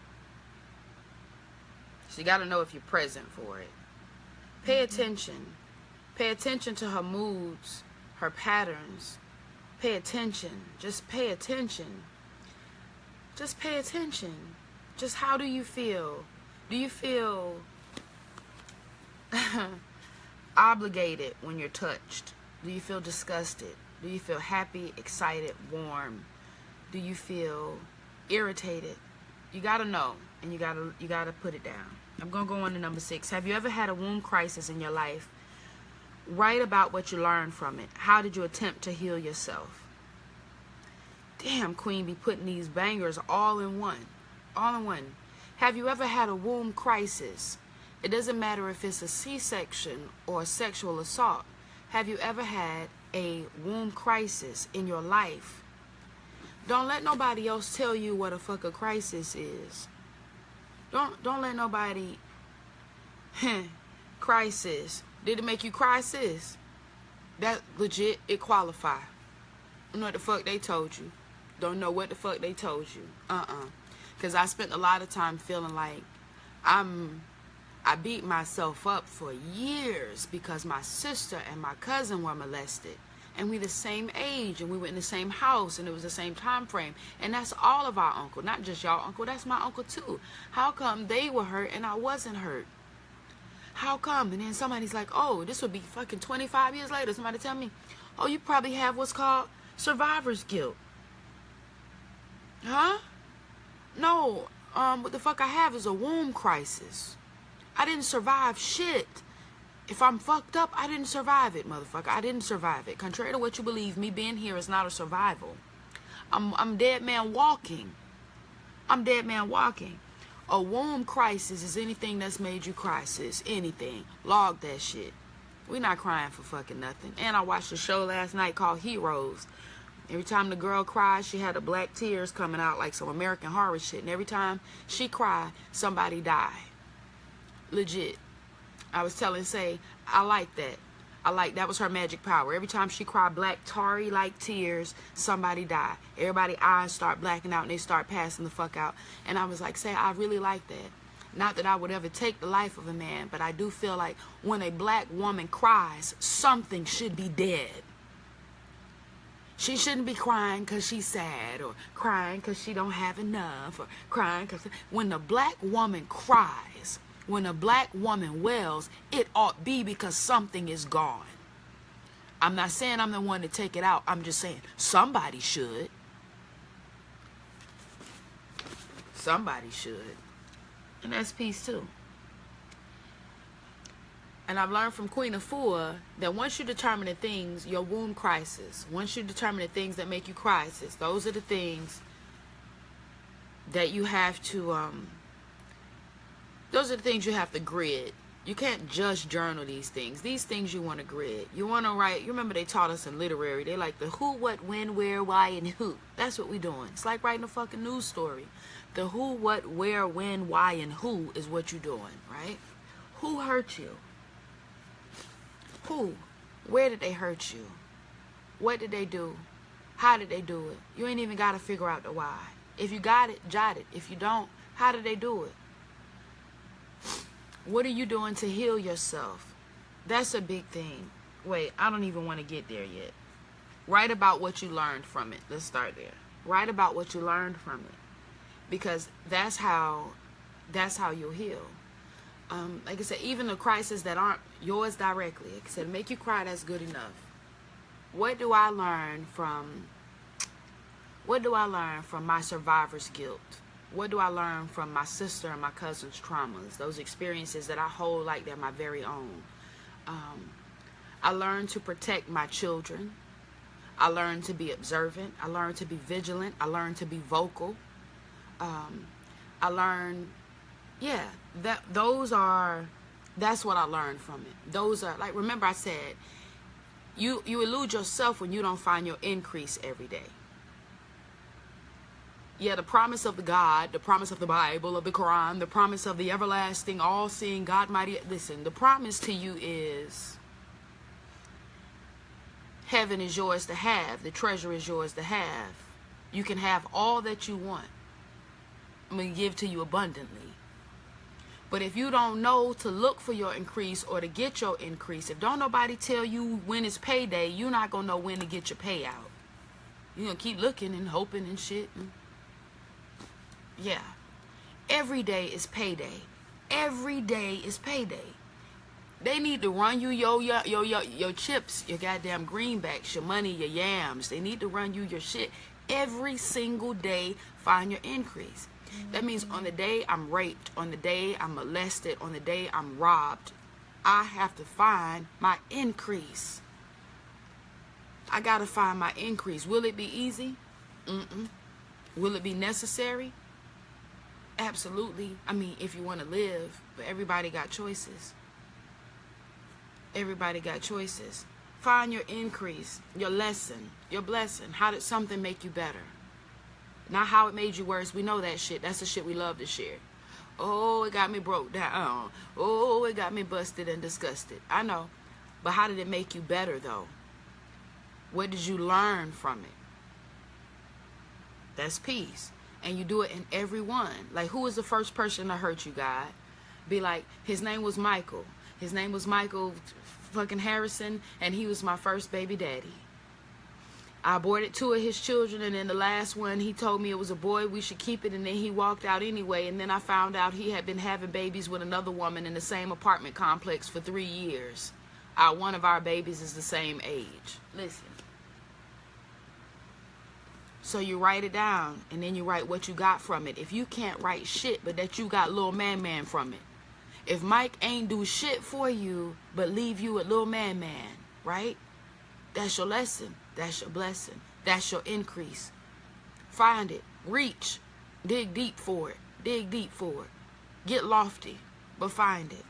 So you got to know if you're present for it. Pay attention. Pay attention to her moods, her patterns. Pay attention. Just pay attention. Just pay attention. Just how do you feel? Do you feel obligated when you're touched? Do you feel disgusted? Do you feel happy, excited, warm? Do you feel irritated? You gotta know, and you gotta put it down. I'm gonna go on to number 6. Have you ever had a womb crisis in your life? Write about what you learned from it. How did you attempt to heal yourself? Damn, Queen be putting these bangers all in one. All in one. Have you ever had a womb crisis? It doesn't matter if it's a C-section or a sexual assault. Have you ever had a womb crisis in your life? Don't let nobody else tell you what a fuck a crisis is. Don't let nobody crisis. Did it make you cry, sis? That legit, it qualify. You know what the fuck they told you. Don't know what the fuck they told you. Because I spent a lot of time feeling like I beat myself up for years because my sister and my cousin were molested. And we the same age, and we were in the same house, and it was the same time frame. And that's all of our uncle, not just y'all uncle. That's my uncle too. How come they were hurt and I wasn't hurt? How come? And then somebody's like, oh, this would be fucking 25 years later. Somebody tell me, oh, you probably have what's called survivor's guilt. Huh? No, what the fuck I have is a womb crisis. I didn't survive shit. If I'm fucked up, I didn't survive it, motherfucker. I didn't survive it. Contrary to what you believe, me being here is not a survival. I'm dead man walking. I'm dead man walking. A womb crisis is anything that's made you cry, sis. Anything. Log that shit. We're not crying for fucking nothing. And I watched a show last night called Heroes. Every time the girl cried, she had the black tears coming out like some American Horror shit. And every time she cried, somebody died. Legit. I was telling Say, I like that. That was her magic power. Every time she cried black tarry like tears, somebody died. Everybody's eyes start blacking out and they start passing the fuck out. And I was like, say, I really like that. Not that I would ever take the life of a man, but I do feel like when a black woman cries, something should be dead. She shouldn't be crying because she's sad, or crying because she don't have enough, or crying because... When the black woman cries, when a black woman wails, it ought be because something is gone. I'm not saying I'm the one to take it out. I'm just saying somebody should. Somebody should. And that's peace too. And I've learned from Queen Afua that once you determine the things, your womb crisis, once you determine the things that make you crisis, those are the things that you have to, those are the things you have to grid. You can't just journal these things. These things you want to grid. You want to write, you remember they taught us in literary, they like the who, what, when, where, why, and who. That's what we're doing. It's like writing a fucking news story. The who, what, where, when, why, and who is what you're doing, right? Who hurt you? Who? Where did they hurt you? What did they do? How did they do it? You ain't even got to figure out the why. If you got it, jot it. If you don't, how did they do it? What are you doing to heal yourself? That's a big thing. Wait, I don't even want to get there yet. Write about what you learned from it. Let's start there. Write about what you learned from it. Because that's how you'll heal. Like I said, even the crises that aren't yours directly, like I said, make you cry, that's good enough. What do I learn from my survivor's guilt? What do I learn from my sister and my cousin's traumas? Those experiences that I hold like they're my very own. I learned to protect my children. I learned to be observant. I learned to be vigilant. I learned to be vocal. I learned, yeah, that's what I learned from it. Those are, like, remember I said, you elude yourself when you don't find your increase every day. Yeah, the promise of the God, the promise of the Bible, of the Quran, the promise of the everlasting, all-seeing God mighty. Listen, the promise to you is heaven is yours to have. The treasure is yours to have. You can have all that you want. I'm going to give to you abundantly. But if you don't know to look for your increase or to get your increase, if don't nobody tell you when it's payday, you're not going to know when to get your payout. You're going to keep looking and hoping and shit. Yeah. Every day is payday. Every day is payday. They need to run you your chips, your goddamn greenbacks, your money, your yams. They need to run you your shit. Every single day, find your increase. That means on the day I'm raped, on the day I'm molested, on the day I'm robbed, I have to find my increase. I got to find my increase. Will it be easy? Will it be necessary? Absolutely. I mean, if you want to live, but everybody got choices. Everybody got choices. Find your increase, your lesson, your blessing. How did something make you better? Not how it made you worse. We know that shit. That's the shit we love to share. Oh, it got me broke down. Oh, it got me busted and disgusted. I know. But how did it make you better, though? What did you learn from it? That's peace. And you do it in every one. Like, who was the first person to hurt you, God? Be like, his name was Michael. His name was Michael fucking Harrison, and he was my first baby daddy. I aborted 2 of his children, and then the last one, he told me it was a boy, we should keep it, and then he walked out anyway, and then I found out he had been having babies with another woman in the same apartment complex for 3 years. One of our babies is the same age. Listen. So you write it down, and then you write what you got from it. If you can't write shit, but that you got little man from it. If Mike ain't do shit for you, but leave you with little man, right? That's your lesson. That's your blessing. That's your increase. Find it. Reach. Dig deep for it. Dig deep for it. Get lofty, but find it.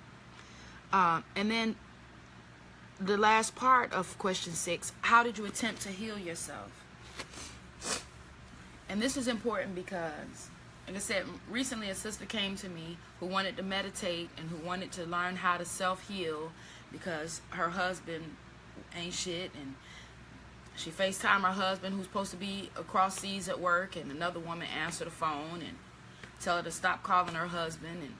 And then the last part of question 6, how did you attempt to heal yourself? And this is important because, like I said, recently a sister came to me who wanted to meditate and who wanted to learn how to self-heal because her husband ain't shit, and she FaceTime her husband who's supposed to be across seas at work, and another woman answer the phone and tell her to stop calling her husband, and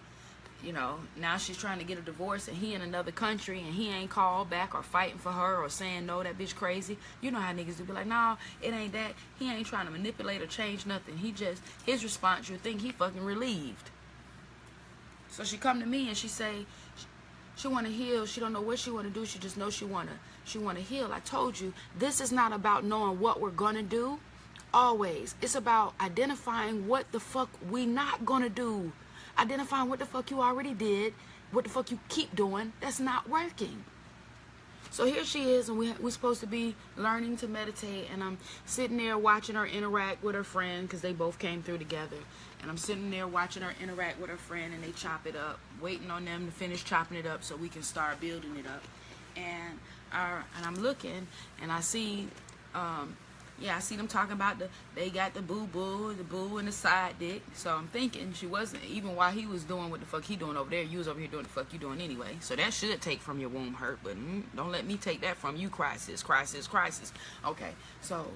you know, now she's trying to get a divorce and he in another country and he ain't called back or fighting for her or saying no, that bitch crazy. You know how niggas do, be like, nah, it ain't that. He ain't trying to manipulate or change nothing. He just, his response, you think he fucking relieved. So she come to me and she say she want to heal. She don't know what she want to do. She just knows she want to heal. I told you, this is not about knowing what we're going to do always. It's about identifying what the fuck we not going to do. Identifying what the fuck you already did, what the fuck you keep doing, that's not working. So here she is, and we're supposed to be learning to meditate, and I'm sitting there watching her interact with her friend, because they both came through together, and I'm sitting there watching her interact with her friend, and they chop it up, waiting on them to finish chopping it up so we can start building it up. And I'm looking, and I see, yeah, I see them talking about they got the boo and the side dick. So I'm thinking she wasn't, even while he was doing what the fuck he doing over there, you was over here doing the fuck you doing anyway. So that should take from your womb hurt, but don't let me take that from you, crisis. Okay, so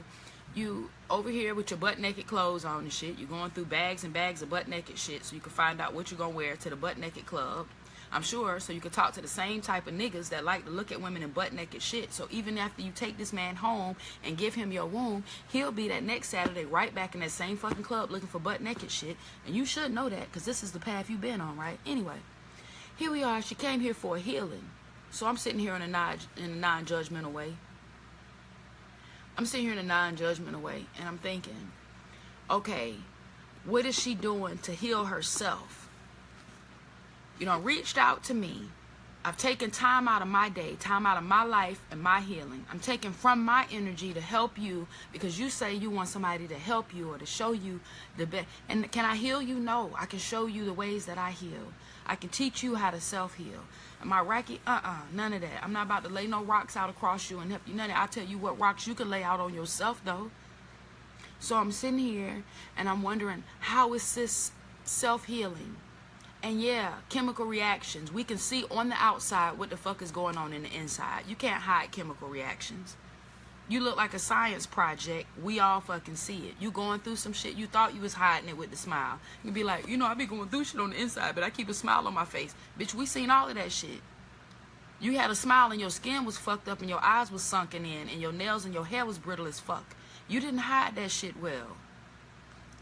you over here with your butt naked clothes on and shit. You're going through bags and bags of butt naked shit so you can find out what you're gonna wear to the butt naked club. I'm sure, so you can talk to the same type of niggas that like to look at women in butt naked shit. So even after you take this man home and give him your womb, he'll be that next Saturday right back in that same fucking club looking for butt naked shit. And you should know that, because this is the path you've been on, right? Anyway, here we are. She came here for a healing. So I'm sitting here in a non-judgmental way. I'm sitting here in a non-judgmental way, and I'm thinking, okay, what is she doing to heal herself? You know, reached out to me. I've taken time out of my day, time out of my life and my healing. I'm taking from my energy to help you, because you say you want somebody to help you or to show you the best. And can I heal you? No. I can show you the ways that I heal. I can teach you how to self-heal. Am I Rocky? None of that. I'm not about to lay no rocks out across you and help you. None of that. I'll tell you what rocks you can lay out on yourself, though. So I'm sitting here and I'm wondering, how is this self-healing? And yeah, chemical reactions. We can see on the outside what the fuck is going on in the inside. You can't hide chemical reactions. You look like a science project. We all fucking see it. You going through some shit. You thought you was hiding it with the smile. You be like, you know, I be going through shit on the inside, but I keep a smile on my face. Bitch, we seen all of that shit. You had a smile and your skin was fucked up and your eyes was sunken in and your nails and your hair was brittle as fuck. You didn't hide that shit well.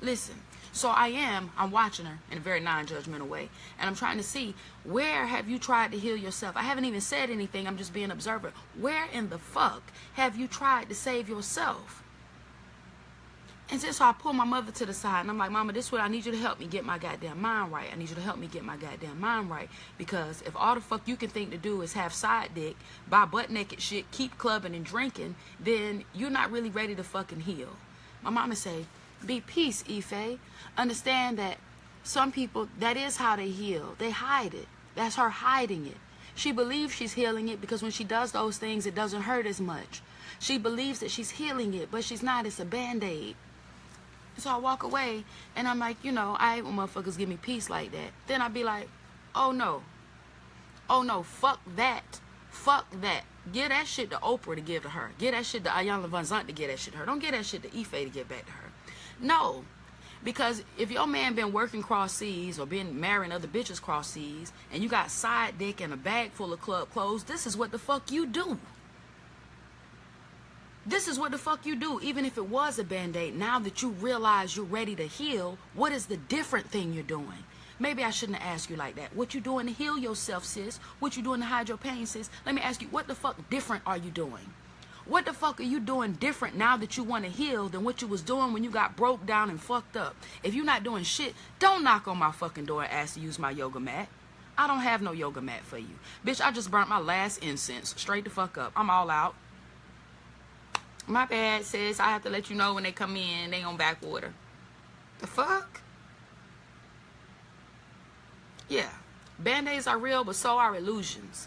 Listen. So I'm watching her in a very non-judgmental way. And I'm trying to see, where have you tried to heal yourself? I haven't even said anything. I'm just being an observer. Where in the fuck have you tried to save yourself? And so I pull my mother to the side. And I'm like, Mama, this is what I need you to help me get my goddamn mind right. I need you to help me get my goddamn mind right. Because if all the fuck you can think to do is have side dick, buy butt naked shit, keep clubbing and drinking, then you're not really ready to fucking heal. My mama say, be peace, Ife. Understand that some people, that is how they heal. They hide it. That's her hiding it. She believes she's healing it because when she does those things, it doesn't hurt as much. She believes that she's healing it, but she's not. It's a Band-Aid. So I walk away, and I'm like, you know, I hate when motherfuckers give me peace like that. Then I'd be like, oh no. Oh no, fuck that. Fuck that. Give that shit to Oprah to give to her. Give that shit to Ayanna Van Zant to give that shit to her. Don't give that shit to Ife to give back to her. No, because if your man been working cross seas or been marrying other bitches cross seas and you got side dick and a bag full of club clothes, this is what the fuck you do. This is what the fuck you do. Even if it was a Band-Aid, now that you realize you're ready to heal, what is the different thing you're doing? Maybe I shouldn't have asked you like that. What you doing to heal yourself, sis? What you doing to hide your pain, sis? Let me ask you, what the fuck different are you doing? What the fuck are you doing different now that you want to heal than what you was doing when you got broke down and fucked up? If you're not doing shit, don't knock on my fucking door and ask to use my yoga mat. I don't have no yoga mat for you. Bitch, I just burnt my last incense. Straight the fuck up. I'm all out. My bad, sis. I have to let you know when they come in, they on backwater. The fuck? Yeah. Band-Aids are real, but so are illusions.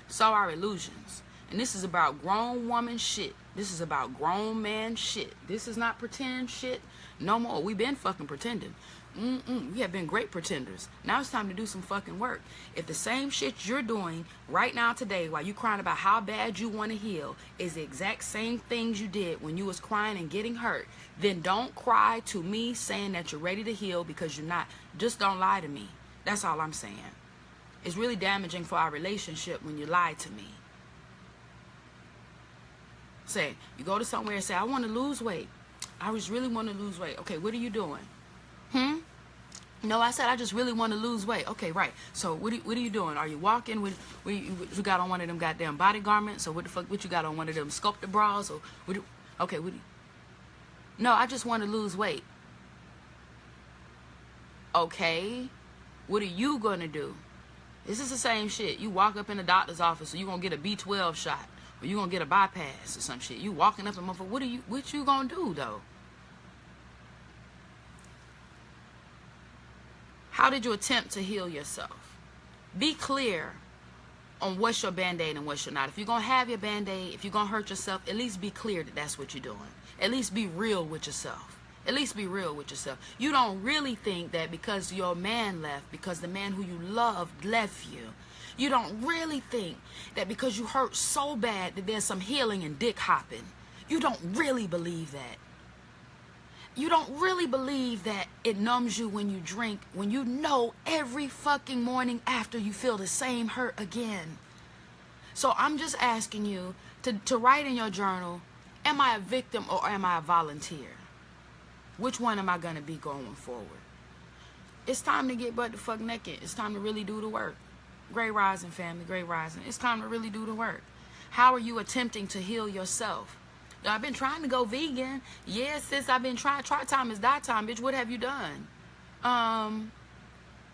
So are illusions. And this is about grown woman shit. This is about grown man shit. This is not pretend shit no more. We been fucking pretending. We have been great pretenders. Now it's time to do some fucking work. If the same shit you're doing right now today while you crying about how bad you want to heal is the exact same things you did when you was crying and getting hurt, then don't cry to me saying that you're ready to heal, because you're not. Just don't lie to me. That's all I'm saying. It's really damaging for our relationship when you lie to me. Say, you go to somewhere and say, I want to lose weight. I just really want to lose weight. Okay, what are you doing? No, I said I just really want to lose weight. Okay, right. So what are you doing? Are you walking? What you got on one of them goddamn body garments? Or what the fuck? What you got on one of them sculpted bras? Or okay, no, I just want to lose weight. Okay, what are you gonna do? This is the same shit. You walk up in the doctor's office, or you gonna get a B12 shot, or you gonna get a bypass or some shit. You walking up and motherfucker, what you gonna do though? How did you attempt to heal yourself? Be clear on what's your band-aid and what's your not. If you're going to have your band-aid, if you're going to hurt yourself, at least be clear that that's what you're doing. At least be real with yourself. At least be real with yourself. You don't really think that because your man left, because the man who you loved left you, you don't really think that because you hurt so bad that there's some healing and dick hopping. You don't really believe that. You don't really believe that it numbs you when you drink, when you know every fucking morning after you feel the same hurt again. So I'm just asking you to write in your journal, am I a victim or am I a volunteer? Which one am I going to be going forward? It's time to get butt the fuck naked. It's time to really do the work. Great rising, family, great rising. It's time to really do the work. How are you attempting to heal yourself? I've been trying to go vegan. Yeah, sis, I've been trying. Try time is die time, bitch. What have you done?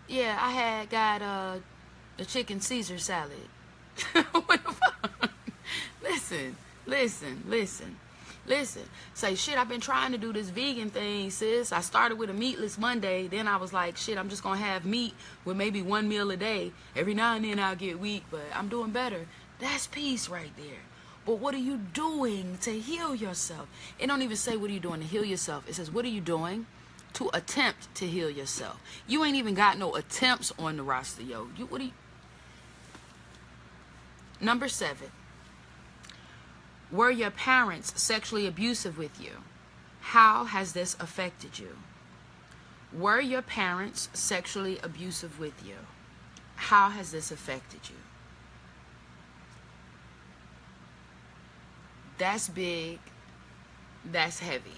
Yeah, I had got the chicken Caesar salad. What the fuck? Listen. Say, shit, I've been trying to do this vegan thing, sis. I started with a meatless Monday. Then I was like, shit, I'm just going to have meat with maybe one meal a day. Every now and then I'll get weak, but I'm doing better. That's peace right there. But what are you doing to heal yourself? It don't even say what are you doing to heal yourself. It says, what are you doing to attempt to heal yourself? You ain't even got no attempts on the roster, yo. Number 7. Were your parents sexually abusive with you? How has this affected you? Were your parents sexually abusive with you? How has this affected you? That's big. That's heavy.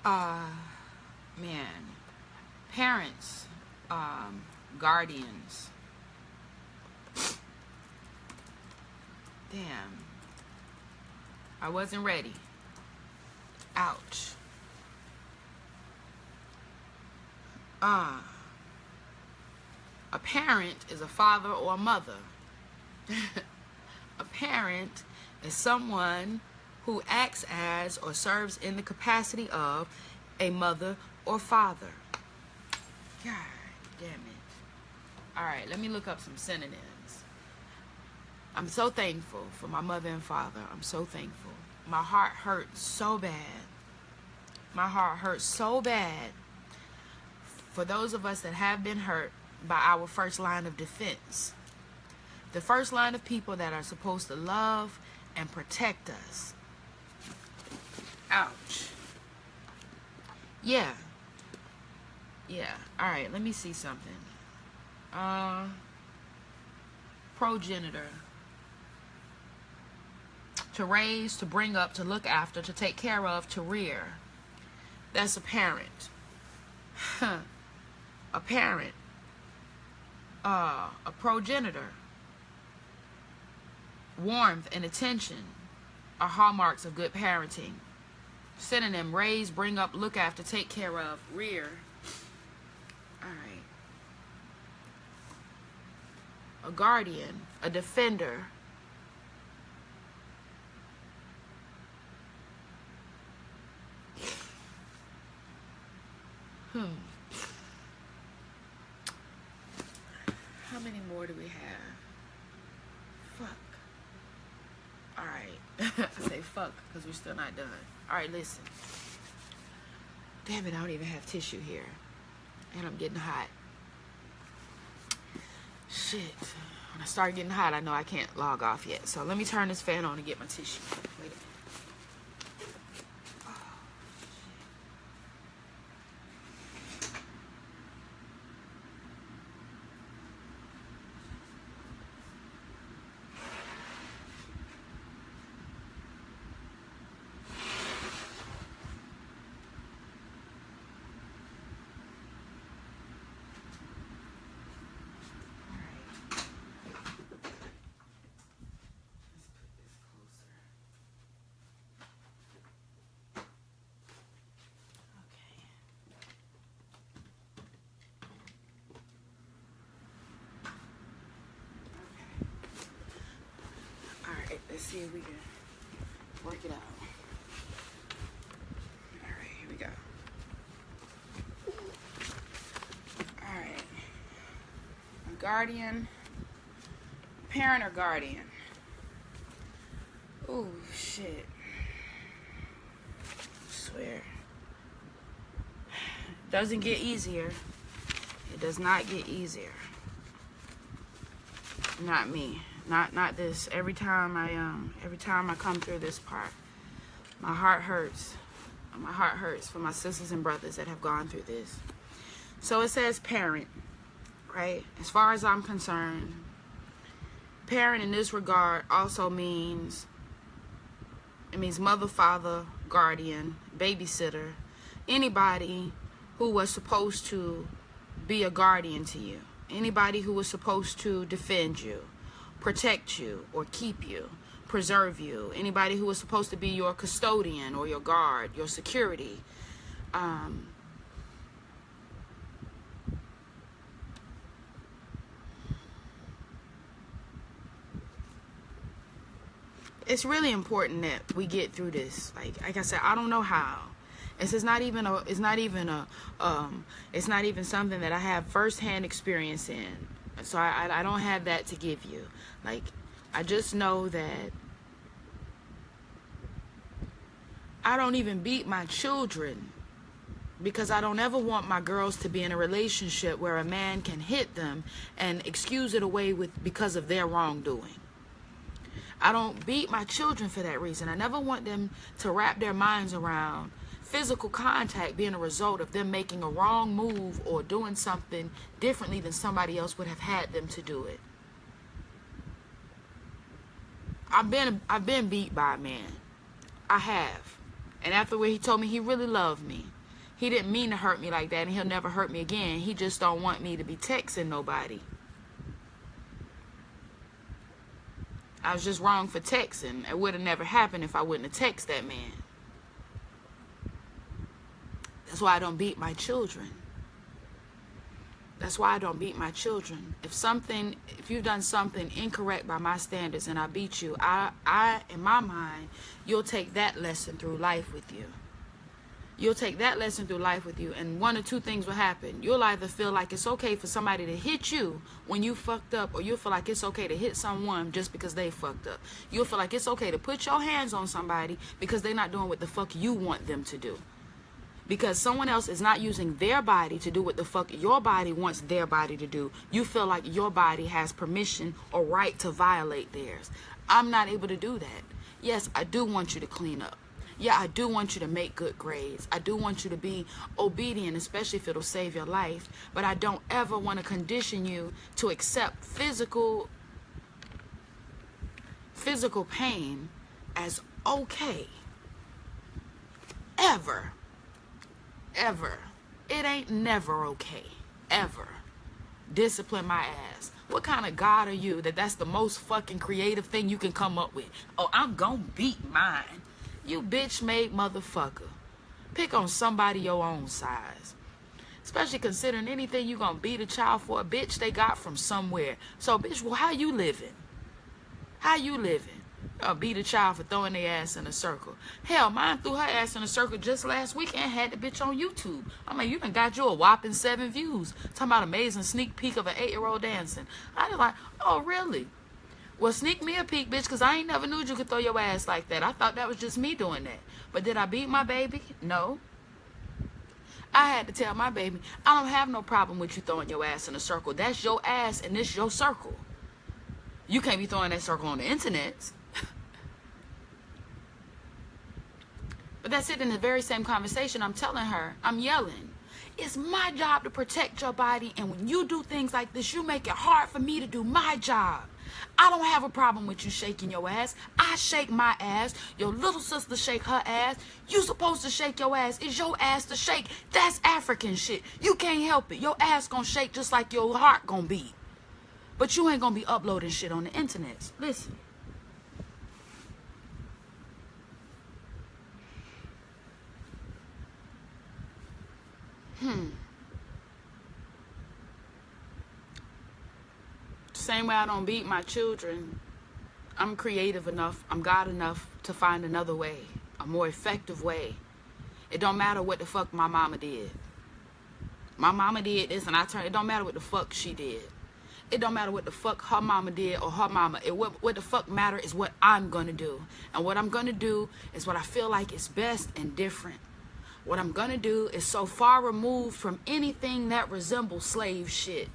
Man. Parents, guardians. Damn. I wasn't ready. Ouch. A parent is a father or a mother. A parent is someone who acts as or serves in the capacity of a mother or father. God damn it. Alright, let me look up some synonyms. I'm so thankful for my mother and father. I'm so thankful. My heart hurts so bad. My heart hurts so bad for those of us that have been hurt by our first line of defense. The first line of people that are supposed to love and protect us. Ouch. Yeah. Alright, let me see something. Progenitor. To raise, to bring up, to look after, to take care of, to rear. That's a parent. A parent. A progenitor. Warmth and attention are hallmarks of good parenting. Synonym: raise, bring up, look after, take care of, rear. Alright. A guardian, a defender. How many more do we have? Fuck. I say fuck, because we're still not done. All right, listen. Damn it, I don't even have tissue here. And I'm getting hot. Shit. When I start getting hot, I know I can't log off yet. So let me turn this fan on and get my tissue. Wait a minute. Let's see if we can work it out. All right, here we go. All right. A guardian, parent or guardian. Oh, shit. I swear. It doesn't get easier. It does not get easier. Not me. Not this. Every time I come through this part, my heart hurts. My heart hurts for my sisters and brothers that have gone through this. So it says parent, right? As far as I'm concerned, parent in this regard also means, it means mother, father, guardian, babysitter, anybody who was supposed to be a guardian to you, anybody who was supposed to defend you, protect you or keep you, preserve you, anybody who was supposed to be your custodian or your guard, your security. It's really important that we get through this. Like I said, I don't know how. It's not even something that I have firsthand experience in. So I don't have that to give you. Like, I just know that I don't even beat my children because I don't ever want my girls to be in a relationship where a man can hit them and excuse it away because of their wrongdoing. I don't beat my children for that reason. I never want them to wrap their minds around physical contact being a result of them making a wrong move or doing something differently than somebody else would have had them to do it. I've been beat by a man. I have. And afterward, he told me he really loved me. He didn't mean to hurt me like that, and he'll never hurt me again. He just don't want me to be texting nobody. I was just wrong for texting. It would have never happened if I wouldn't have texted that man. That's why I don't beat my children. That's why I don't beat my children. If you've done something incorrect by my standards and I beat you, I in my mind, you'll take that lesson through life with you. You'll take that lesson through life with you, and one or two things will happen. You'll either feel like it's okay for somebody to hit you when you fucked up, or you'll feel like it's okay to hit someone just because they fucked up. You'll feel like it's okay to put your hands on somebody because they're not doing what the fuck you want them to do. Because someone else is not using their body to do what the fuck your body wants their body to do. You feel like your body has permission or right to violate theirs. I'm not able to do that. Yes, I do want you to clean up. Yeah, I do want you to make good grades. I do want you to be obedient, especially if it'll save your life. But I don't ever want to condition you to accept physical pain as okay. Ever. Ever. It ain't never okay. Ever. Discipline my ass. What kind of God are you that's the most fucking creative thing you can come up with? Oh, I'm gonna beat mine. You bitch-made motherfucker. Pick on somebody your own size. Especially considering anything you gonna beat a child for, a bitch they got from somewhere. So, bitch, well, how you living? How you living? Beat a child for throwing their ass in a circle. Hell, mine threw her ass in a circle just last week and had the bitch on YouTube. I mean, you done got you a whopping 7 views. Talking about amazing sneak peek of an 8-year-old dancing. I was like, oh, really? Well, sneak me a peek, bitch, because I ain't never knew you could throw your ass like that. I thought that was just me doing that. But did I beat my baby? No. I had to tell my baby, I don't have no problem with you throwing your ass in a circle. That's your ass and this your circle. You can't be throwing that circle on the internet. But that's it. In the very same conversation, I'm telling her, I'm yelling, it's my job to protect your body. And when you do things like this, you make it hard for me to do my job. I don't have a problem with you shaking your ass. I shake my ass. Your little sister shake her ass. You supposed to shake your ass. It's your ass to shake. That's African shit. You can't help it. Your ass gonna shake just like your heart gonna beat. But you ain't gonna be uploading shit on the internet. Listen. Same way I don't beat my children, I'm creative enough, I'm God enough to find another way, a more effective way. It don't matter what the fuck my mama did. My mama did this and I turned, it don't matter what the fuck she did. It don't matter what the fuck her mama did or her mama. What the fuck matter is what I'm gonna do. And what I'm gonna do is what I feel like is best and different. What I'm gonna do is so far removed from anything that resembles slave shit.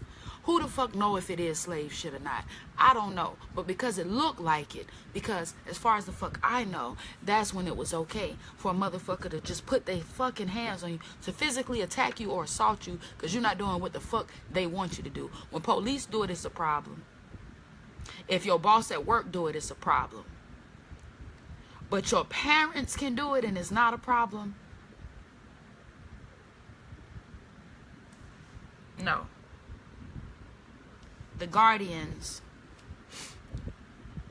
Who the fuck know if it is slave shit or not? I don't know. But because it looked like it, because as far as the fuck I know, that's when it was okay for a motherfucker to just put their fucking hands on you, to physically attack you or assault you because you're not doing what the fuck they want you to do. When police do it, it's a problem. If your boss at work do it, it's a problem. But your parents can do it and it's not a problem. No. The guardians,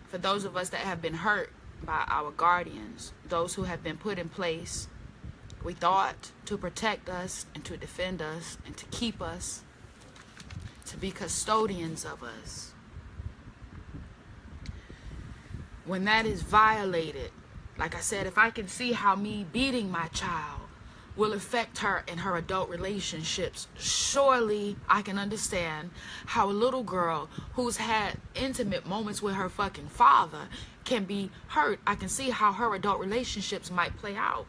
for those of us that have been hurt by our guardians, those who have been put in place, we thought, to protect us and to defend us and to keep us, to be custodians of us. When that is violated, like I said, if I can see how me beating my child will affect her in her adult relationships, surely I can understand how a little girl who's had intimate moments with her fucking father can be hurt. I can see how her adult relationships might play out.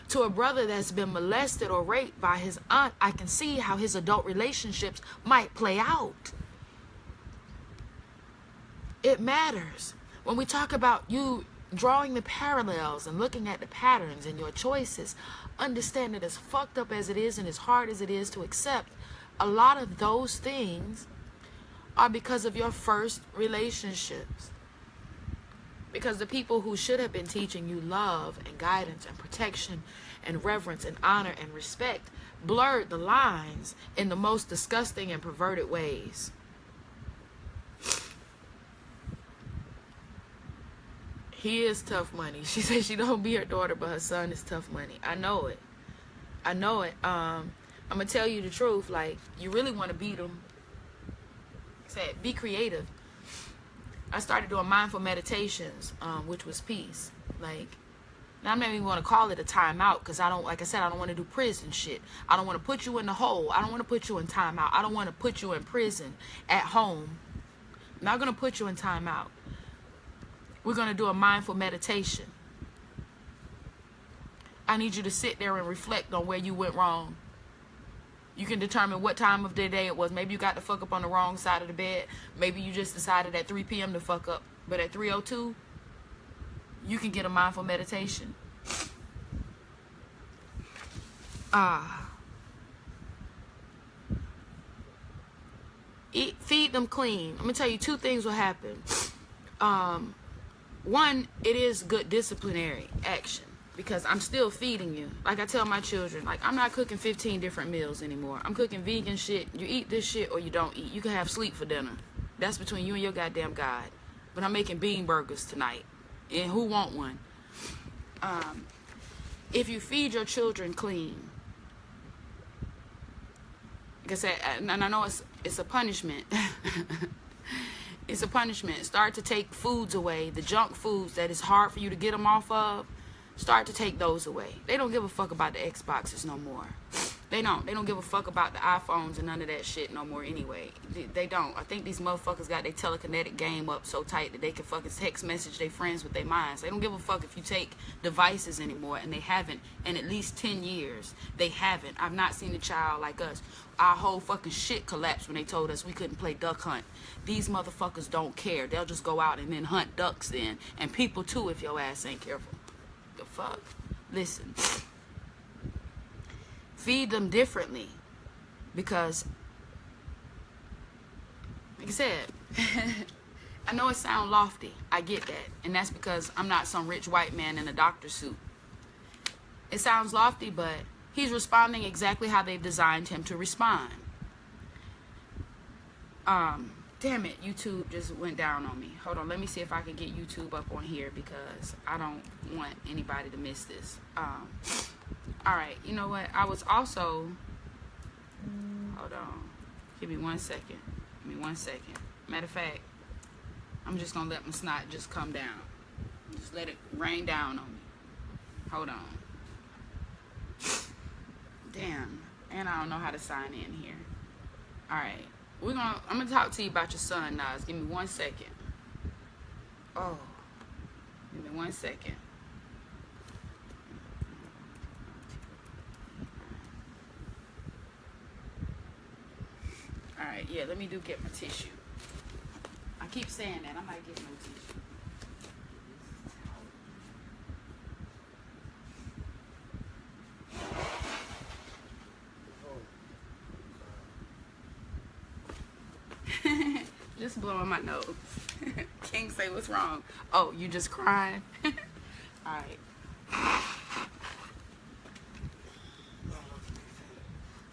To a brother that's been molested or raped by his aunt, I can see how his adult relationships might play out. It matters. When we talk about you drawing the parallels and looking at the patterns in your choices, understand that as fucked up as it is and as hard as it is to accept, a lot of those things are because of your first relationships. Because the people who should have been teaching you love and guidance and protection and reverence and honor and respect blurred the lines in the most disgusting and perverted ways. He is tough money. She said she don't be her daughter, but her son is tough money. I know it. I know it. I'm going to tell you the truth. Like, you really want to beat him. Said, be creative. I started doing mindful meditations, which was peace. Like, now I'm not even going to call it a timeout because I don't, like I said, I don't want to do prison shit. I don't want to put you in the hole. I don't want to put you in timeout. I don't want to put you in prison at home. I'm not going to put you in timeout. We're going to do a mindful meditation. I need you to sit there and reflect on where you went wrong. You can determine what time of the day it was. Maybe you got to fuck up on the wrong side of the bed. Maybe you just decided at 3 p.m. to fuck up. But at 3:02, you can get a mindful meditation. Feed them clean. I'm going to tell you 2 things will happen. One, it is good disciplinary action because I'm still feeding you. Like I tell my children, like, I'm not cooking 15 different meals anymore. I'm cooking vegan shit. You eat this shit or you don't eat. You can have sleep for dinner. That's between you and your goddamn God. But I'm making bean burgers tonight. And who want one? If you feed your children clean, like I said, and I know it's a punishment. It's a punishment. Start to take foods away, the junk foods that is hard for you to get them off of. Start to take those away. They don't give a fuck about the Xboxes no more. They don't give a fuck about the iPhones and none of that shit no more anyway. They don't. I think these motherfuckers got their telekinetic game up so tight that they can fucking text message their friends with their minds. They don't give a fuck if you take devices anymore, and they haven't in at least 10 years. They haven't. I've not seen a child like us. Our whole fucking shit collapsed when they told us we couldn't play duck hunt. These motherfuckers don't care. They'll just go out and then hunt ducks then. And people too if your ass ain't careful. The fuck? Listen. Feed them differently, because like I said, I know it sounds lofty, I get that, and that's because I'm not some rich white man in a doctor suit. It sounds lofty, but he's responding exactly how they've designed him to respond. Damn it, YouTube just went down on me. Hold on, let me see if I can get YouTube up on here, because I don't want anybody to miss this. Alright, you know what? I was also... Hold on. Give me 1 second. Give me 1 second. Matter of fact, I'm just going to let my snot just come down. Just let it rain down on me. Hold on. Damn. And I don't know how to sign in here. Alright. I'm going to talk to you about your son, Nas. Give me 1 second. Oh. Give me 1 second. Alright, yeah, let me get my tissue. I keep saying that. I might get no tissue. Just blowing my nose. King say, what's wrong? Oh, you just crying? Alright.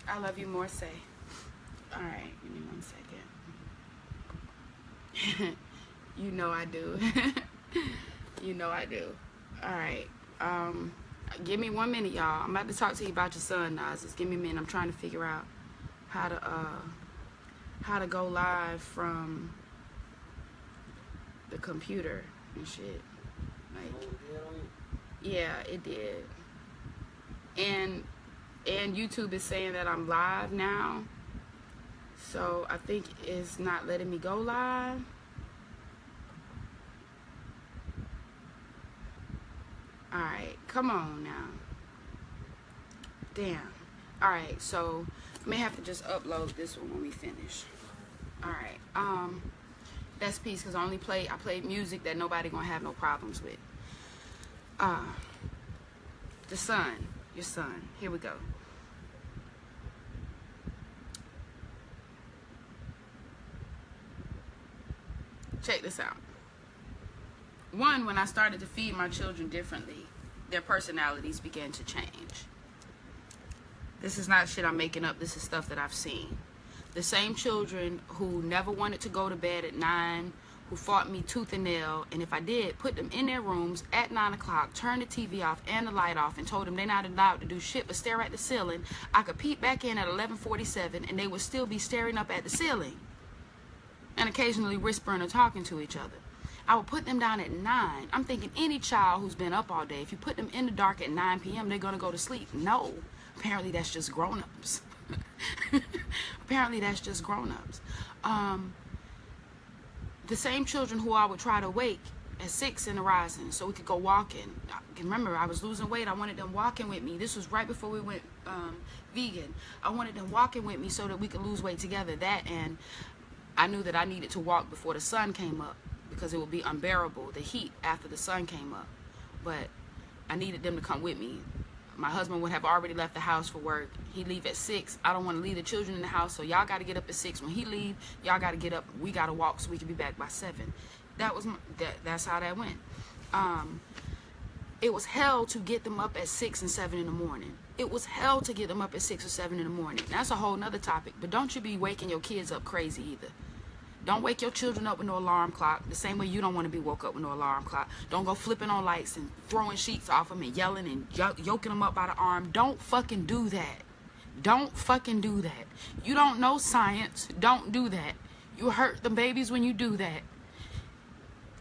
I love you more, say. Alright, give me 1 second. You know I do. You know I do. Alright. Give me 1 minute, y'all. I'm about to talk to you about your son, Nas. Just give me a minute. I'm trying to figure out how to go live from the computer and shit. Like, yeah, it did. And YouTube is saying that I'm live now. So I think it's not letting me go live. Alright, come on now. Damn. Alright, so I may have to just upload this one when we finish. Alright, that's peace, because I played music that nobody gonna have no problems with. The son, your son. Here we go. Check this out. One, when I started to feed my children differently, their personalities began to change. This is not shit I'm making up. This is stuff that I've seen. The same children who never wanted to go to bed at 9, who fought me tooth and nail, and if I did, put them in their rooms at 9 o'clock, turn the TV off and the light off, and told them they're not allowed to do shit but stare at the ceiling. I could peep back in at 11:47 and they would still be staring up at the ceiling and occasionally whispering or talking to each other. I would put them down at 9. I'm thinking any child who's been up all day, if you put them in the dark at 9 p.m., they're going to go to sleep. No. Apparently that's just grown-ups. Apparently that's just grown-ups. The same children who I would try to wake at 6 in the rising so we could go walking. Remember, I was losing weight. I wanted them walking with me. This was right before we went vegan. I wanted them walking with me so that we could lose weight together. That, and I knew that I needed to walk before the sun came up, because it would be unbearable, the heat after the sun came up. But I needed them to come with me. My husband would have already left the house for work. He'd leave at 6. I don't want to leave the children in the house, so y'all got to get up at 6. When he leave, y'all got to get up. We got to walk so we can be back by 7. That's how that went. It was hell to get them up at 6 and 7 in the morning. It was hell to get them up at 6 or 7 in the morning. That's a whole nother topic. But don't you be waking your kids up crazy either. Don't wake your children up with no alarm clock, the same way you don't want to be woke up with no alarm clock. Don't go flipping on lights and throwing sheets off them and yelling and yoking them up by the arm. Don't fucking do that. Don't fucking do that. You don't know science. Don't do that. You hurt the babies when you do that.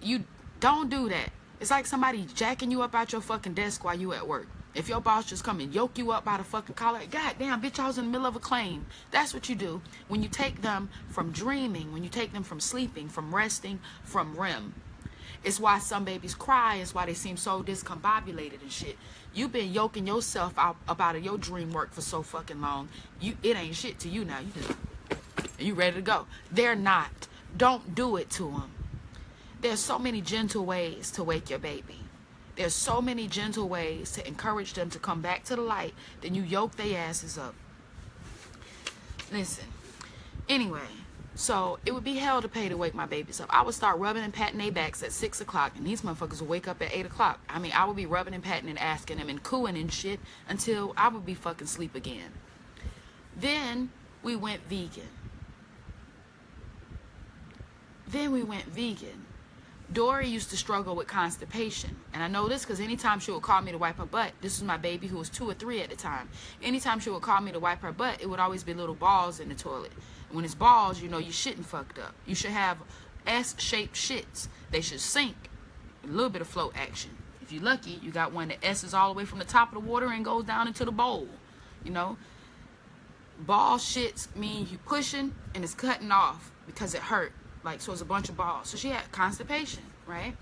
You don't do that. It's like somebody jacking you up out your fucking desk while you at work. If your boss just come and yoke you up by the fucking collar, god damn, bitch, I was in the middle of a claim. That's what you do when you take them from dreaming, when you take them from sleeping, from resting, from REM. It's why some babies cry. It's why they seem so discombobulated and shit. You've been yoking yourself up out of your dream work for so fucking long. It ain't shit to you now. You ready to go. They're not. Don't do it to them. There's so many gentle ways to wake your baby. There's so many gentle ways to encourage them to come back to the light. Then you yoke their asses up. Listen. Anyway, so it would be hell to pay to wake my babies up. I would start rubbing and patting their backs at 6 o'clock, and these motherfuckers would wake up at 8 o'clock. I mean, I would be rubbing and patting and asking them and cooing and shit until I would be fucking asleep again. Then we went vegan. Dory used to struggle with constipation. And I know this because anytime she would call me to wipe her butt, this was my baby who was 2 or 3 at the time. Anytime she would call me to wipe her butt, it would always be little balls in the toilet. And when it's balls, you know you're shitting fucked up. You should have S-shaped shits. They should sink. A little bit of float action. If you're lucky, you got one that S's all the way from the top of the water and goes down into the bowl. You know? Ball shits mean you pushing and it's cutting off because it hurt. Like, so it's a bunch of balls. So she had constipation, right?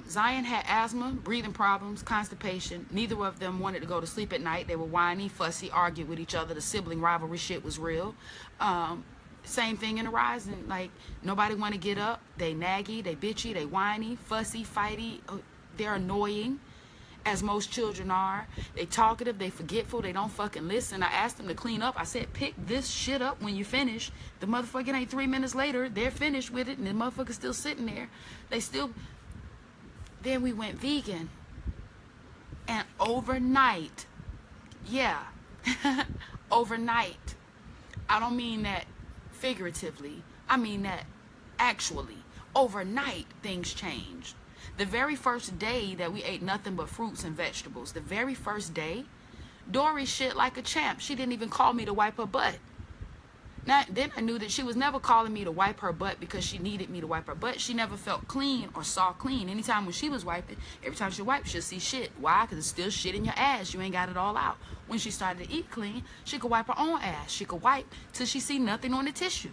Zion had asthma, breathing problems, constipation. Neither of them wanted to go to sleep at night. They were whiny, fussy, argued with each other. The sibling rivalry shit was real. Same thing in the rising. Like, nobody want to get up. They naggy, they bitchy, they whiny, fussy, fighty. They're annoying, as most children are. They talkative, they forgetful, they don't fucking listen. I asked them to clean up. I said, pick this shit up when you finish. The motherfucking ain't 3 minutes later. They're finished with it, and the motherfucker's still sitting there. Then we went vegan. And overnight, yeah, overnight, I don't mean that figuratively. I mean that actually. Overnight, things changed. The very first day that we ate nothing but fruits and vegetables, the very first day, Dory shit like a champ. She didn't even call me to wipe her butt. Now, then I knew that she was never calling me to wipe her butt because she needed me to wipe her butt. She never felt clean or saw clean. Anytime when she was wiping, every time she wiped, she'll see shit. Why? Because it's still shit in your ass. You ain't got it all out. When she started to eat clean, she could wipe her own ass. She could wipe till she see nothing on the tissue.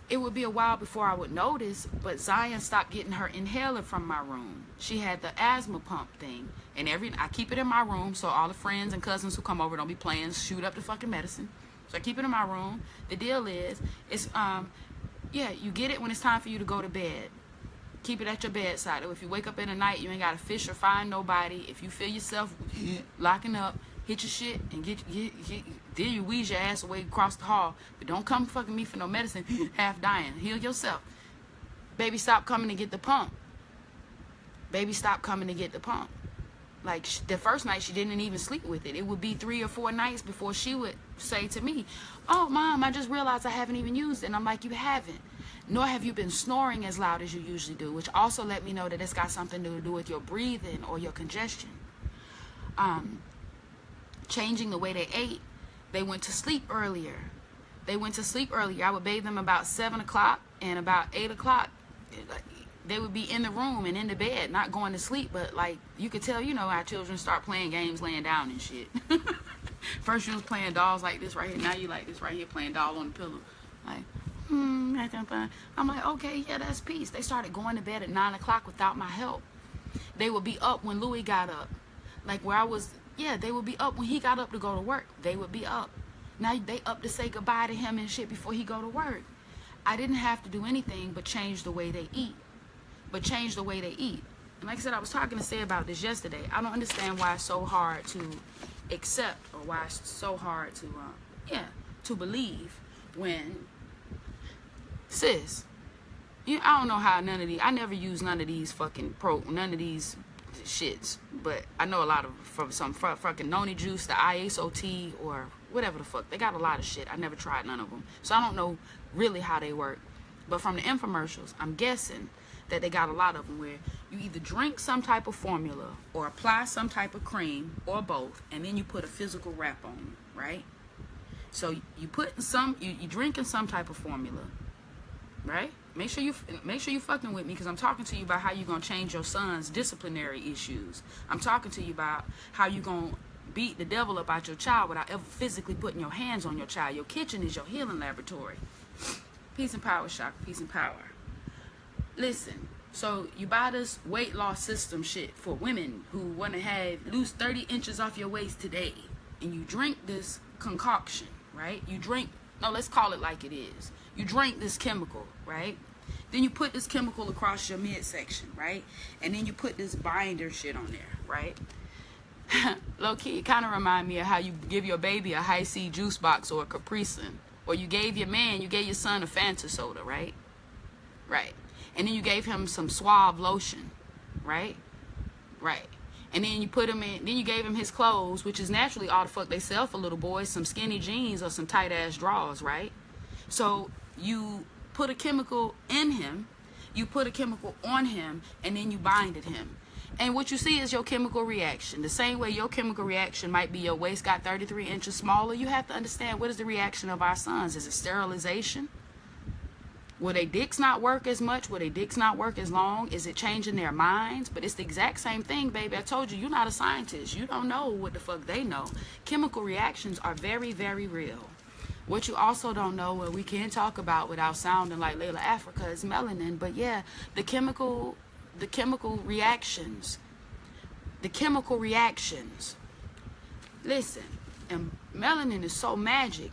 It would be a while before I would notice, but Zion stopped getting her inhaler from my room. She had the asthma pump thing, and I keep it in my room so all the friends and cousins who come over don't be playing shoot up the fucking medicine. So I keep it in my room. The deal is, it's yeah, you get it when it's time for you to go to bed. Keep it at your bedside. Or if you wake up in the night, you ain't got to fish or find nobody. If you feel yourself locking up, hit your shit and get then you wheeze your ass away across the hall. But don't come fucking me for no medicine, half dying. Heal yourself. Baby, stop coming to get the pump. Baby, stop coming to get the pump. Like, the first night, she didn't even sleep with it. It would be 3 or 4 nights before she would say to me, oh, Mom, I just realized I haven't even used it. And I'm like, you haven't. Nor have you been snoring as loud as you usually do, which also let me know that it's got something to do with your breathing or your congestion. Changing the way they ate. They went to sleep earlier. I would bathe them about 7 o'clock, and about 8 o'clock, they would be in the room and in the bed, not going to sleep. But, like, you could tell, you know, our children start playing games laying down and shit. First you was playing dolls like this right here. Now you like this right here, playing doll on the pillow. Like, I'm like, okay, yeah, that's peace. They started going to bed at 9 o'clock without my help. They would be up when Louis got up. Like, where I was... Yeah, they would be up when he got up to go to work. They would be up. Now they up to say goodbye to him and shit before he go to work. I didn't have to do anything but change the way they eat. And like I said, I was talking to Say about this yesterday. I don't understand why it's so hard to accept, or why it's so hard to, to believe when, sis, I don't know how none of these, I never use none of these fucking none of these shits, but I know a lot of, from some fucking noni juice, the ISOT, or whatever the fuck. They got a lot of shit. I never tried none of them, so I don't know really how they work. But from the infomercials, I'm guessing that they got a lot of them where you either drink some type of formula or apply some type of cream or both, and then you put a physical wrap on it, right? So you put some, you drinking some type of formula, right? make sure you fucking with me, because I'm talking to you about how you're gonna change your son's disciplinary issues. I'm talking to you about how you gonna beat the devil up out your child without ever physically putting your hands on your child. Your kitchen is your healing laboratory. Peace and power, Shaka. Peace and power. Listen, so you buy this weight loss system shit for women who want to lose 30 inches off your waist today, and you drink this concoction, right? Let's call it like it is. You drink this chemical, right? Then you put this chemical across your midsection, right? And then you put this binder shit on there, right? Low key, it kind of remind me of how you give your baby a high C juice box or a Capri Sun, or you gave your son a Fanta soda, right? Right. And then you gave him some Suave lotion, right? Right. And then you put him in, then you gave him his clothes, which is naturally all the fuck they sell for little boys, some skinny jeans or some tight ass drawers, right? So you put a chemical in him, you put a chemical on him, and then you binded him. And what you see is your chemical reaction. The same way your chemical reaction might be your waist got 33 inches smaller, you have to understand, what is the reaction of our sons? Is it sterilization? Will their dicks not work as much? Will their dicks not work as long? Is it changing their minds? But it's the exact same thing, baby. I told you, you're not a scientist. You don't know what the fuck they know. Chemical reactions are very, very real. What you also don't know, what we can't talk about without sounding like Layla Africa, is melanin. But yeah, the chemical reactions. Listen, and melanin is so magic.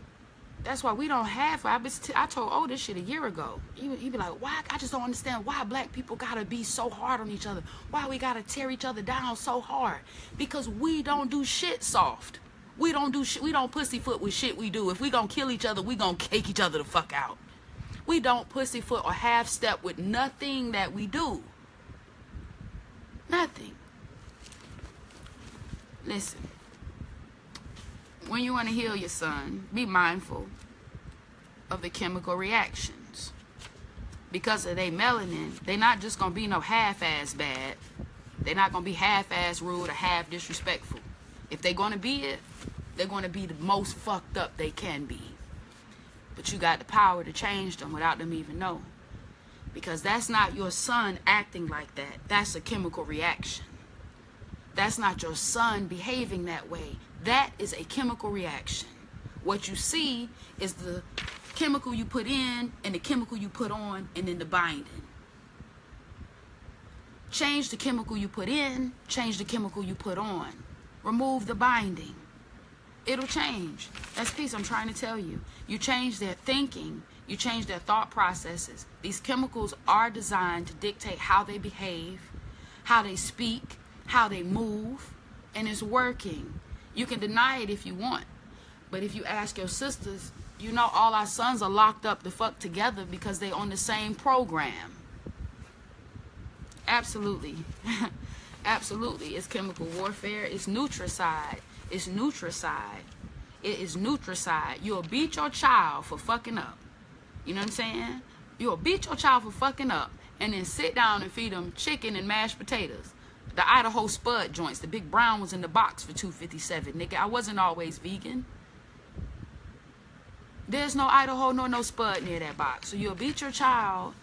That's why we don't have. I told this shit a year ago. He be like, why? I just don't understand why black people gotta be so hard on each other. Why we gotta tear each other down so hard? Because we don't do shit soft. We don't do shit. We don't pussyfoot with shit we do. If we gonna kill each other, we gonna cake each other the fuck out. We don't pussyfoot or half step with nothing that we do. Nothing. Listen. When you want to heal your son, be mindful of the chemical reactions. Because of their melanin, they're not just going to be no half-ass bad. They're not going to be half-ass rude or half disrespectful. If they're going to be it, they're going to be the most fucked up they can be. But you got the power to change them without them even knowing. Because that's not your son acting like that. That's a chemical reaction. That's not your son behaving that way. That is a chemical reaction. What you see is the chemical you put in and the chemical you put on, and then the binding. Change the chemical you put in, change the chemical you put on. Remove the binding. It'll change. That's peace I'm trying to tell you. You change their thinking, you change their thought processes. These chemicals are designed to dictate how they behave, how they speak, how they move, and it's working. You can deny it if you want, but if you ask your sisters, you know all our sons are locked up the fuck together because they on the same program. Absolutely. Absolutely. It's chemical warfare. It's nutricide. It's nutricide. It is nutricide. You'll beat your child for fucking up. You know what I'm saying? You'll beat your child for fucking up and then sit down and feed them chicken and mashed potatoes. The Idaho Spud joints, the big brown ones in the box for $2.57. Nigga, I wasn't always vegan. There's no Idaho nor no Spud near that box. So you'll beat your child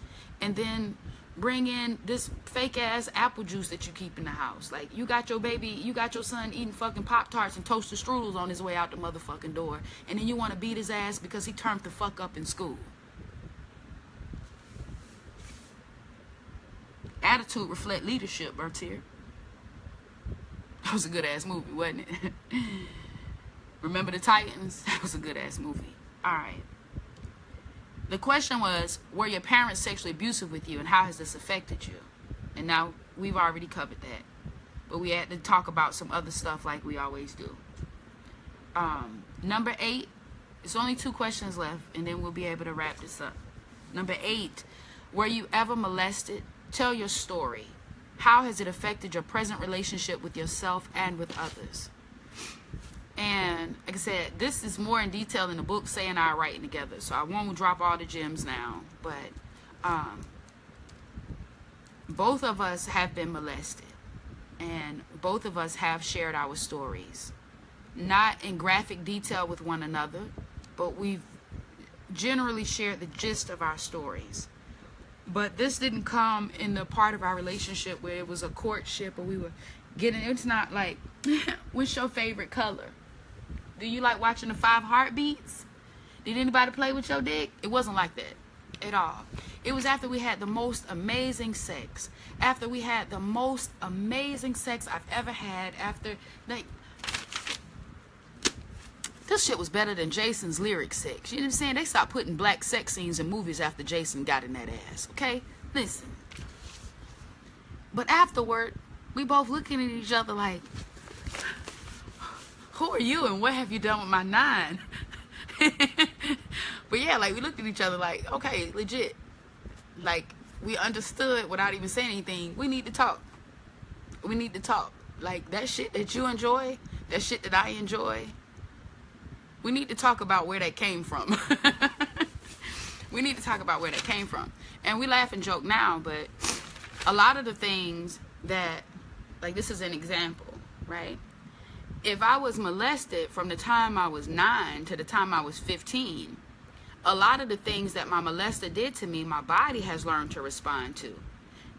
and then bring in this fake ass apple juice that you keep in the house. Like, you got your baby, you got your son eating fucking Pop-Tarts and toasted strudels on his way out the motherfucking door. And then you want to beat his ass because he turned the fuck up in school. Attitude reflect leadership, Bertier. That was a good ass movie, wasn't it? Remember the Titans? That was a good ass movie. Alright. The question was, were your parents sexually abusive with you, and how has this affected you? And now we've already covered that. But we had to talk about some other stuff like we always do. Number 8, it's only 2 questions left, and then we'll be able to wrap this up. Number 8, were you ever molested? Tell your story. How has it affected your present relationship with yourself and with others? And like I said, this is more in detail in the book Say and I are writing together, so I won't drop all the gems now. But both of us have been molested, and both of us have shared our stories, not in graphic detail with one another, but we've generally shared the gist of our stories. But this didn't come in the part of our relationship where it was a courtship or we were getting, it's not like, what's your favorite color? Do you like watching the 5 heartbeats? Did anybody play with your dick? It wasn't like that at all. It was after we had the most amazing sex. After we had the most amazing sex I've ever had. After, like, this shit was better than Jason's lyric sex. You know what I'm saying? They stopped putting black sex scenes in movies after Jason got in that ass. Okay? Listen. But afterward, we both looking at each other like, who are you and what have you done with my 9? But yeah, like, we looked at each other like, okay, legit. Like, we understood without even saying anything. We need to talk. We need to talk. Like, that shit that you enjoy, that shit that I enjoy, we need to talk about where that came from. We need to talk about where that came from. And we laugh and joke now, but a lot of the things that, like, this is an example, right? If I was molested from the time I was 9 to the time I was 15, a lot of the things that my molester did to me, my body has learned to respond to.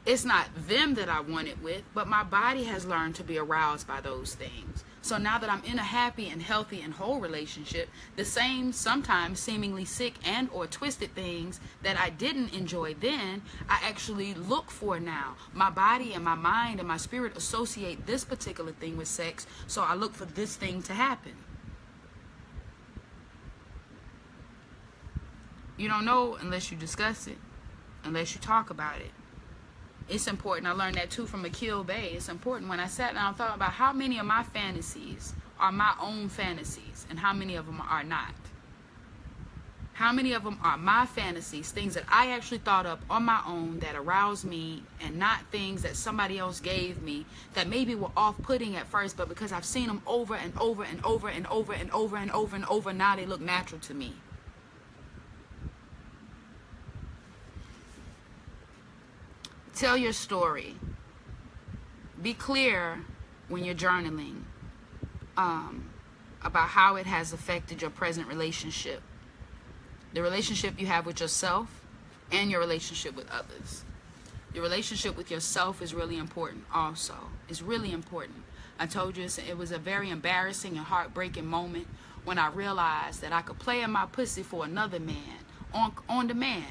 It's not them that I want it with, but my body has learned to be aroused by those things. So now that I'm in a happy and healthy and whole relationship, the same sometimes seemingly sick and or twisted things that I didn't enjoy then, I actually look for now. My body and my mind and my spirit associate this particular thing with sex, so I look for this thing to happen. You don't know unless you discuss it, unless you talk about it. It's important. I learned that too from Akil Bay. It's important. When I sat down and thought about how many of my fantasies are my own fantasies and how many of them are not. How many of them are my fantasies, things that I actually thought up on my own that aroused me, and not things that somebody else gave me that maybe were off-putting at first, but because I've seen them over and over and over and over and over and over and over, now they look natural to me. Tell your story. Be clear when you're journaling about how it has affected your present relationship. The relationship you have with yourself and your relationship with others. Your relationship with yourself is really important also. It's really important. I told you it was a very embarrassing and heartbreaking moment when I realized that I could play in my pussy for another man on demand.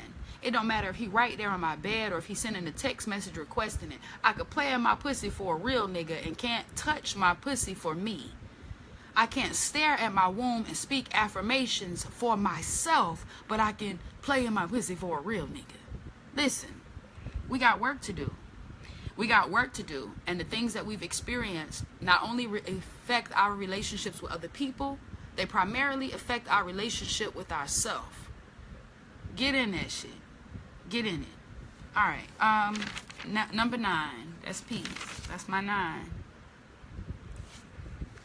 It don't matter if he right there on my bed or if he's sending a text message requesting it. I could play in my pussy for a real nigga and can't touch my pussy for me. I can't stare at my womb and speak affirmations for myself, but I can play in my pussy for a real nigga. Listen, we got work to do. We got work to do. And the things that we've experienced not only affect our relationships with other people, they primarily affect our relationship with ourselves. Get in that shit. Get in it. All right. Number 9. That's peace. That's my 9.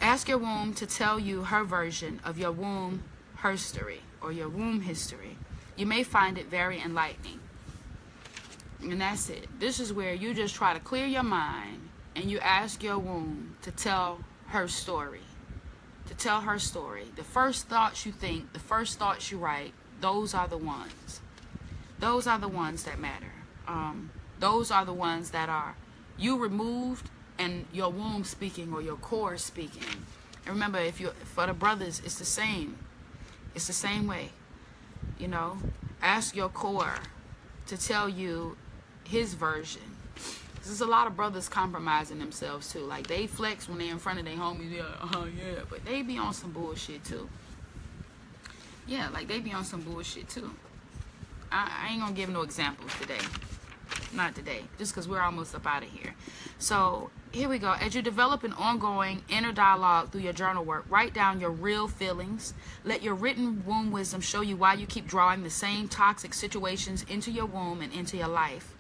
Ask your womb to tell you her version of your womb history or your womb history. You may find it very enlightening. And that's it. This is where you just try to clear your mind and you ask your womb to tell her story. To tell her story. The first thoughts you think, the first thoughts you write, those are the ones. Those are the ones that matter. Those are the ones that are you removed and your womb speaking or your core speaking. And remember, for the brothers, it's the same. It's the same way. You know, ask your core to tell you his version. There's a lot of brothers compromising themselves too. Like, they flex when they're in front of their homies. Yeah, but they be on some bullshit too. Yeah, like, they be on some bullshit too. I ain't gonna give no examples today. Not today. Just because we're almost up out of here. So, here we go. As you develop an ongoing inner dialogue through your journal work, write down your real feelings. Let your written womb wisdom show you why you keep drawing the same toxic situations into your womb and into your life.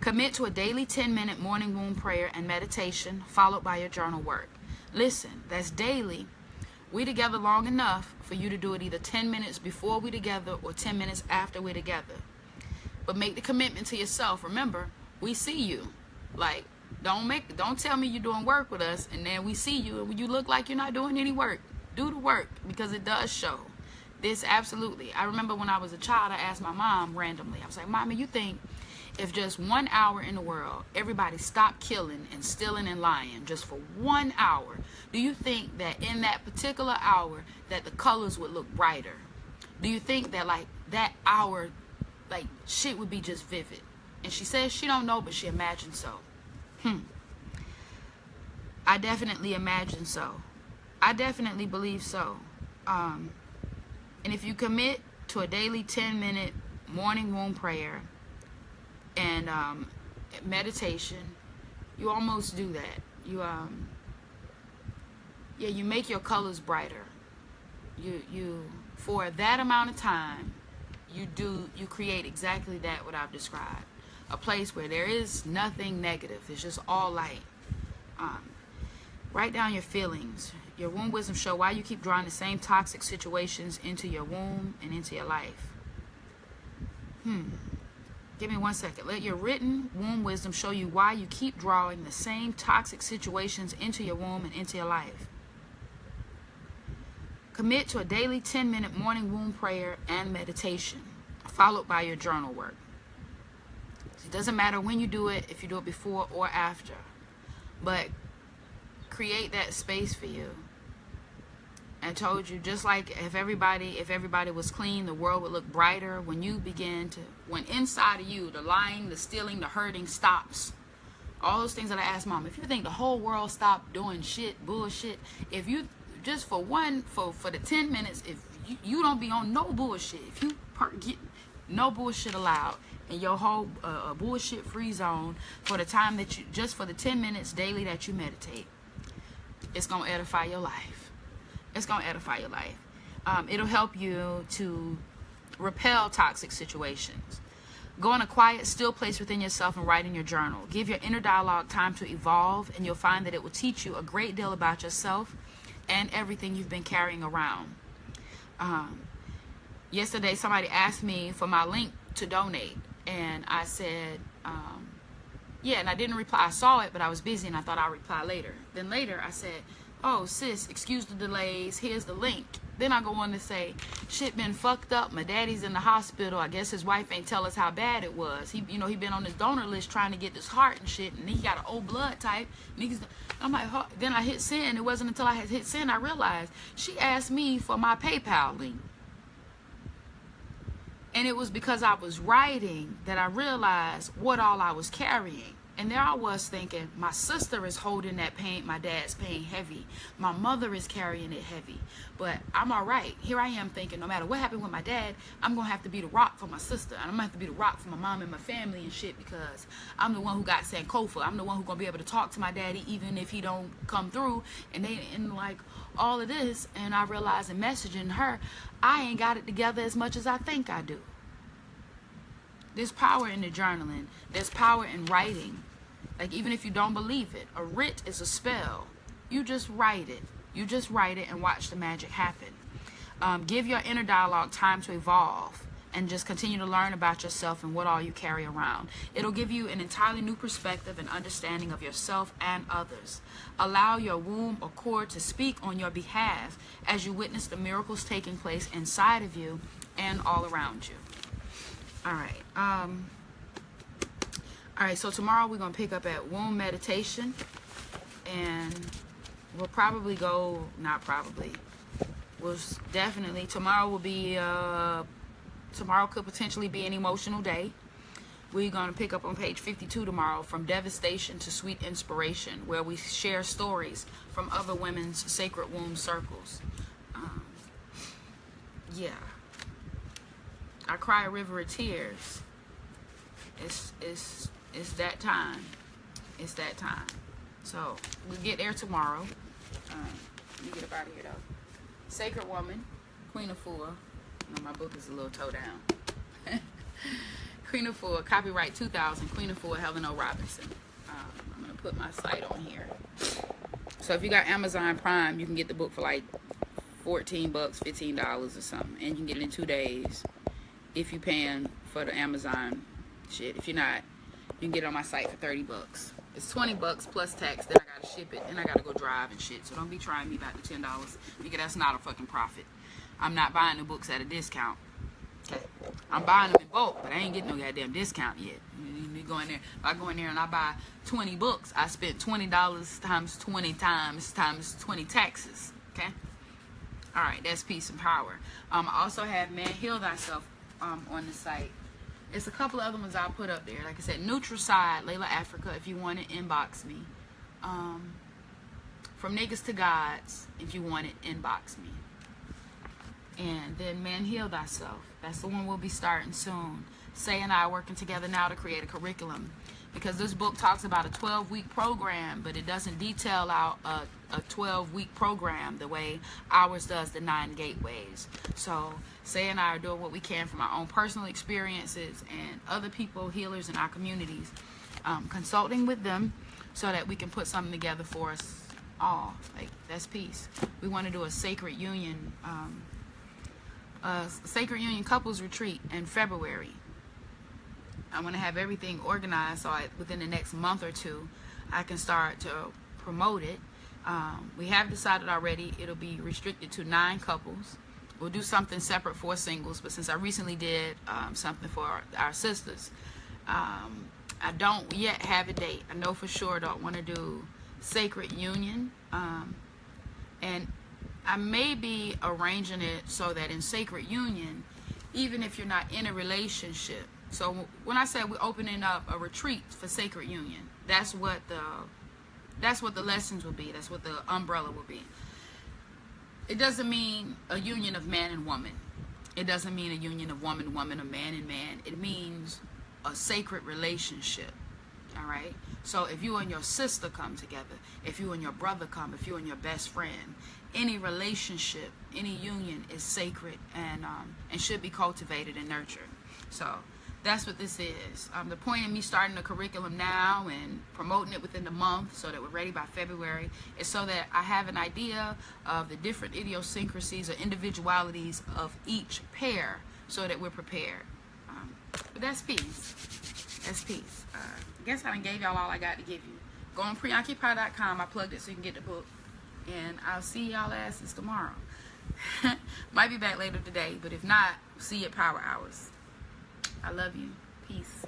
Commit to a daily 10-minute morning womb prayer and meditation, followed by your journal work. Listen, that's daily. We together long enough for you to do it either 10 minutes before we together or 10 minutes after we're together. But make the commitment to yourself. Remember, we see you. Like, don't tell me you're doing work with us and then we see you and you look like you're not doing any work. Do the work, because it does show. This absolutely. I remember when I was a child, I asked my mom randomly. I was like, Mommy, you think If just 1 hour in the world, everybody stopped killing and stealing and lying just for 1 hour, do you think that in that particular hour that the colors would look brighter? Do you think that like that hour, like shit would be just vivid? And she says she don't know, but she imagines so. I definitely imagine so. I definitely believe so. And if you commit to a daily 10-minute morning womb prayer and meditation, you almost do that. You make your colors brighter. You for that amount of time, you create exactly that what I've described. A place where there is nothing negative. It's just all light. Write down your feelings. Your womb wisdom show why you keep drawing the same toxic situations into your womb and into your life. Give me 1 second. Let your written womb wisdom show you why you keep drawing the same toxic situations into your womb and into your life. Commit to a daily 10-minute morning womb prayer and meditation, followed by your journal work. It doesn't matter when you do it, if you do it before or after, but create that space for you. I told you, just like if everybody was clean, the world would look brighter. When inside of you, the lying, the stealing, the hurting stops. All those things that I asked Mom, if you think the whole world stopped doing shit, bullshit, if you just for the 10 minutes, if you don't be on no bullshit, if you get no bullshit allowed in your whole bullshit free zone for the time that you, just for the 10 minutes daily that you meditate, it's gonna edify your life. It's gonna edify your life. It'll help you to repel toxic situations. Go in a quiet, still place within yourself and write in your journal. Give your inner dialogue time to evolve, and you'll find that it will teach you a great deal about yourself and everything you've been carrying around. Yesterday, somebody asked me for my link to donate, and I said, yeah, and I didn't reply. I saw it, but I was busy, and I thought I'll reply later. Then later, I said, oh, sis, excuse the delays. Here's the link. Then I go on to say, shit been fucked up. My daddy's in the hospital. I guess his wife ain't tell us how bad it was. He been on this donor list trying to get this heart and shit, and he got an old blood type. I'm like, huh. Then I hit send. It wasn't until I had hit send I realized she asked me for my PayPal link. And it was because I was writing that I realized what all I was carrying. And there I was thinking, my sister is holding that pain, my dad's pain heavy. My mother is carrying it heavy. But I'm all right. Here I am thinking, no matter what happened with my dad, I'm going to have to be the rock for my sister. And I'm going to have to be the rock for my mom and my family and shit, because I'm the one who got Sankofa. I'm the one who's going to be able to talk to my daddy even if he don't come through. And like all of this, and I realized in messaging her, I ain't got it together as much as I think I do. There's power in the journaling. There's power in writing. Like, even if you don't believe it, a writ is a spell. You just write it. You just write it and watch the magic happen. Give your inner dialogue time to evolve and just continue to learn about yourself and what all you carry around. It'll give you an entirely new perspective and understanding of yourself and others. Allow your womb or core to speak on your behalf as you witness the miracles taking place inside of you and all around you. All right, so tomorrow we're going to pick up at womb meditation, and we'll probably go, tomorrow will be, tomorrow could potentially be an emotional day. We're going to pick up on page 52 tomorrow, from devastation to sweet inspiration, where we share stories from other women's sacred womb circles. Yeah. I cry a river of tears. It's that time. It's that time. So we get there tomorrow. Let me get up out of here though. Sacred Woman, Queen of Four. No, my book is a little toe down. Queen of Four, copyright 2000. Queen of Four, Helen O. Robinson. I'm gonna put my site on here. So if you got Amazon Prime, you can get the book for like $14, $15 or something, and you can get it in 2 days. If you're paying for the Amazon shit. If you're not, you can get it on my site for $30. It's $20 plus tax. Then I gotta ship it. Then I gotta go drive and shit. So don't be trying me about the $10, because that's not a fucking profit. I'm not buying the books at a discount. Okay, I'm buying them in bulk, but I ain't getting no goddamn discount yet. go in there. If I go in there and I buy 20 books, I spent $20 times 20 times 20 taxes. Okay? All right, that's peace and power. I also have Man Heal Thyself on the site. It's a couple of other ones I'll put up there. Like I said, Nutricide, Layla Africa, if you want to inbox me. From Niggas to Gods, if you want it, inbox me. And then Man Heal Thyself. That's the one we'll be starting soon. Say and I are working together now to create a curriculum. Because this book talks about a 12-week program, but it doesn't detail out a 12-week program the way ours does the 9 gateways. So Say and I are doing what we can from our own personal experiences and other people, healers in our communities, consulting with them so that we can put something together for us all. Like, that's peace. We want to do a Sacred Union couples retreat in February. I want to have everything organized so within the next month or two I can start to promote it. We have decided already it'll be restricted to 9 couples. We'll do something separate for singles, but since I recently did something for our sisters, I don't yet have a date. I know for sure don't want to do Sacred Union, and I may be arranging it so that in Sacred Union, even if you're not in a relationship, so when I say we're opening up a retreat for Sacred Union, that's what the lessons will be. That's what the umbrella will be. It doesn't mean a union of man and woman. It doesn't mean a union of woman, or man and man. It means a sacred relationship. All right? So if you and your sister come together, if you and your brother come, if you and your best friend, any relationship, any union is sacred and should be cultivated and nurtured. So that's what this is. The point of me starting the curriculum now and promoting it within the month so that we're ready by February is so that I have an idea of the different idiosyncrasies or individualities of each pair so that we're prepared. But that's peace. That's peace. I guess I done gave y'all all I got to give you. Go on preoccupy.com. I plugged it so you can get the book. And I'll see y'all asses tomorrow. Might be back later today, but if not, see you at Power Hours. I love you. Peace.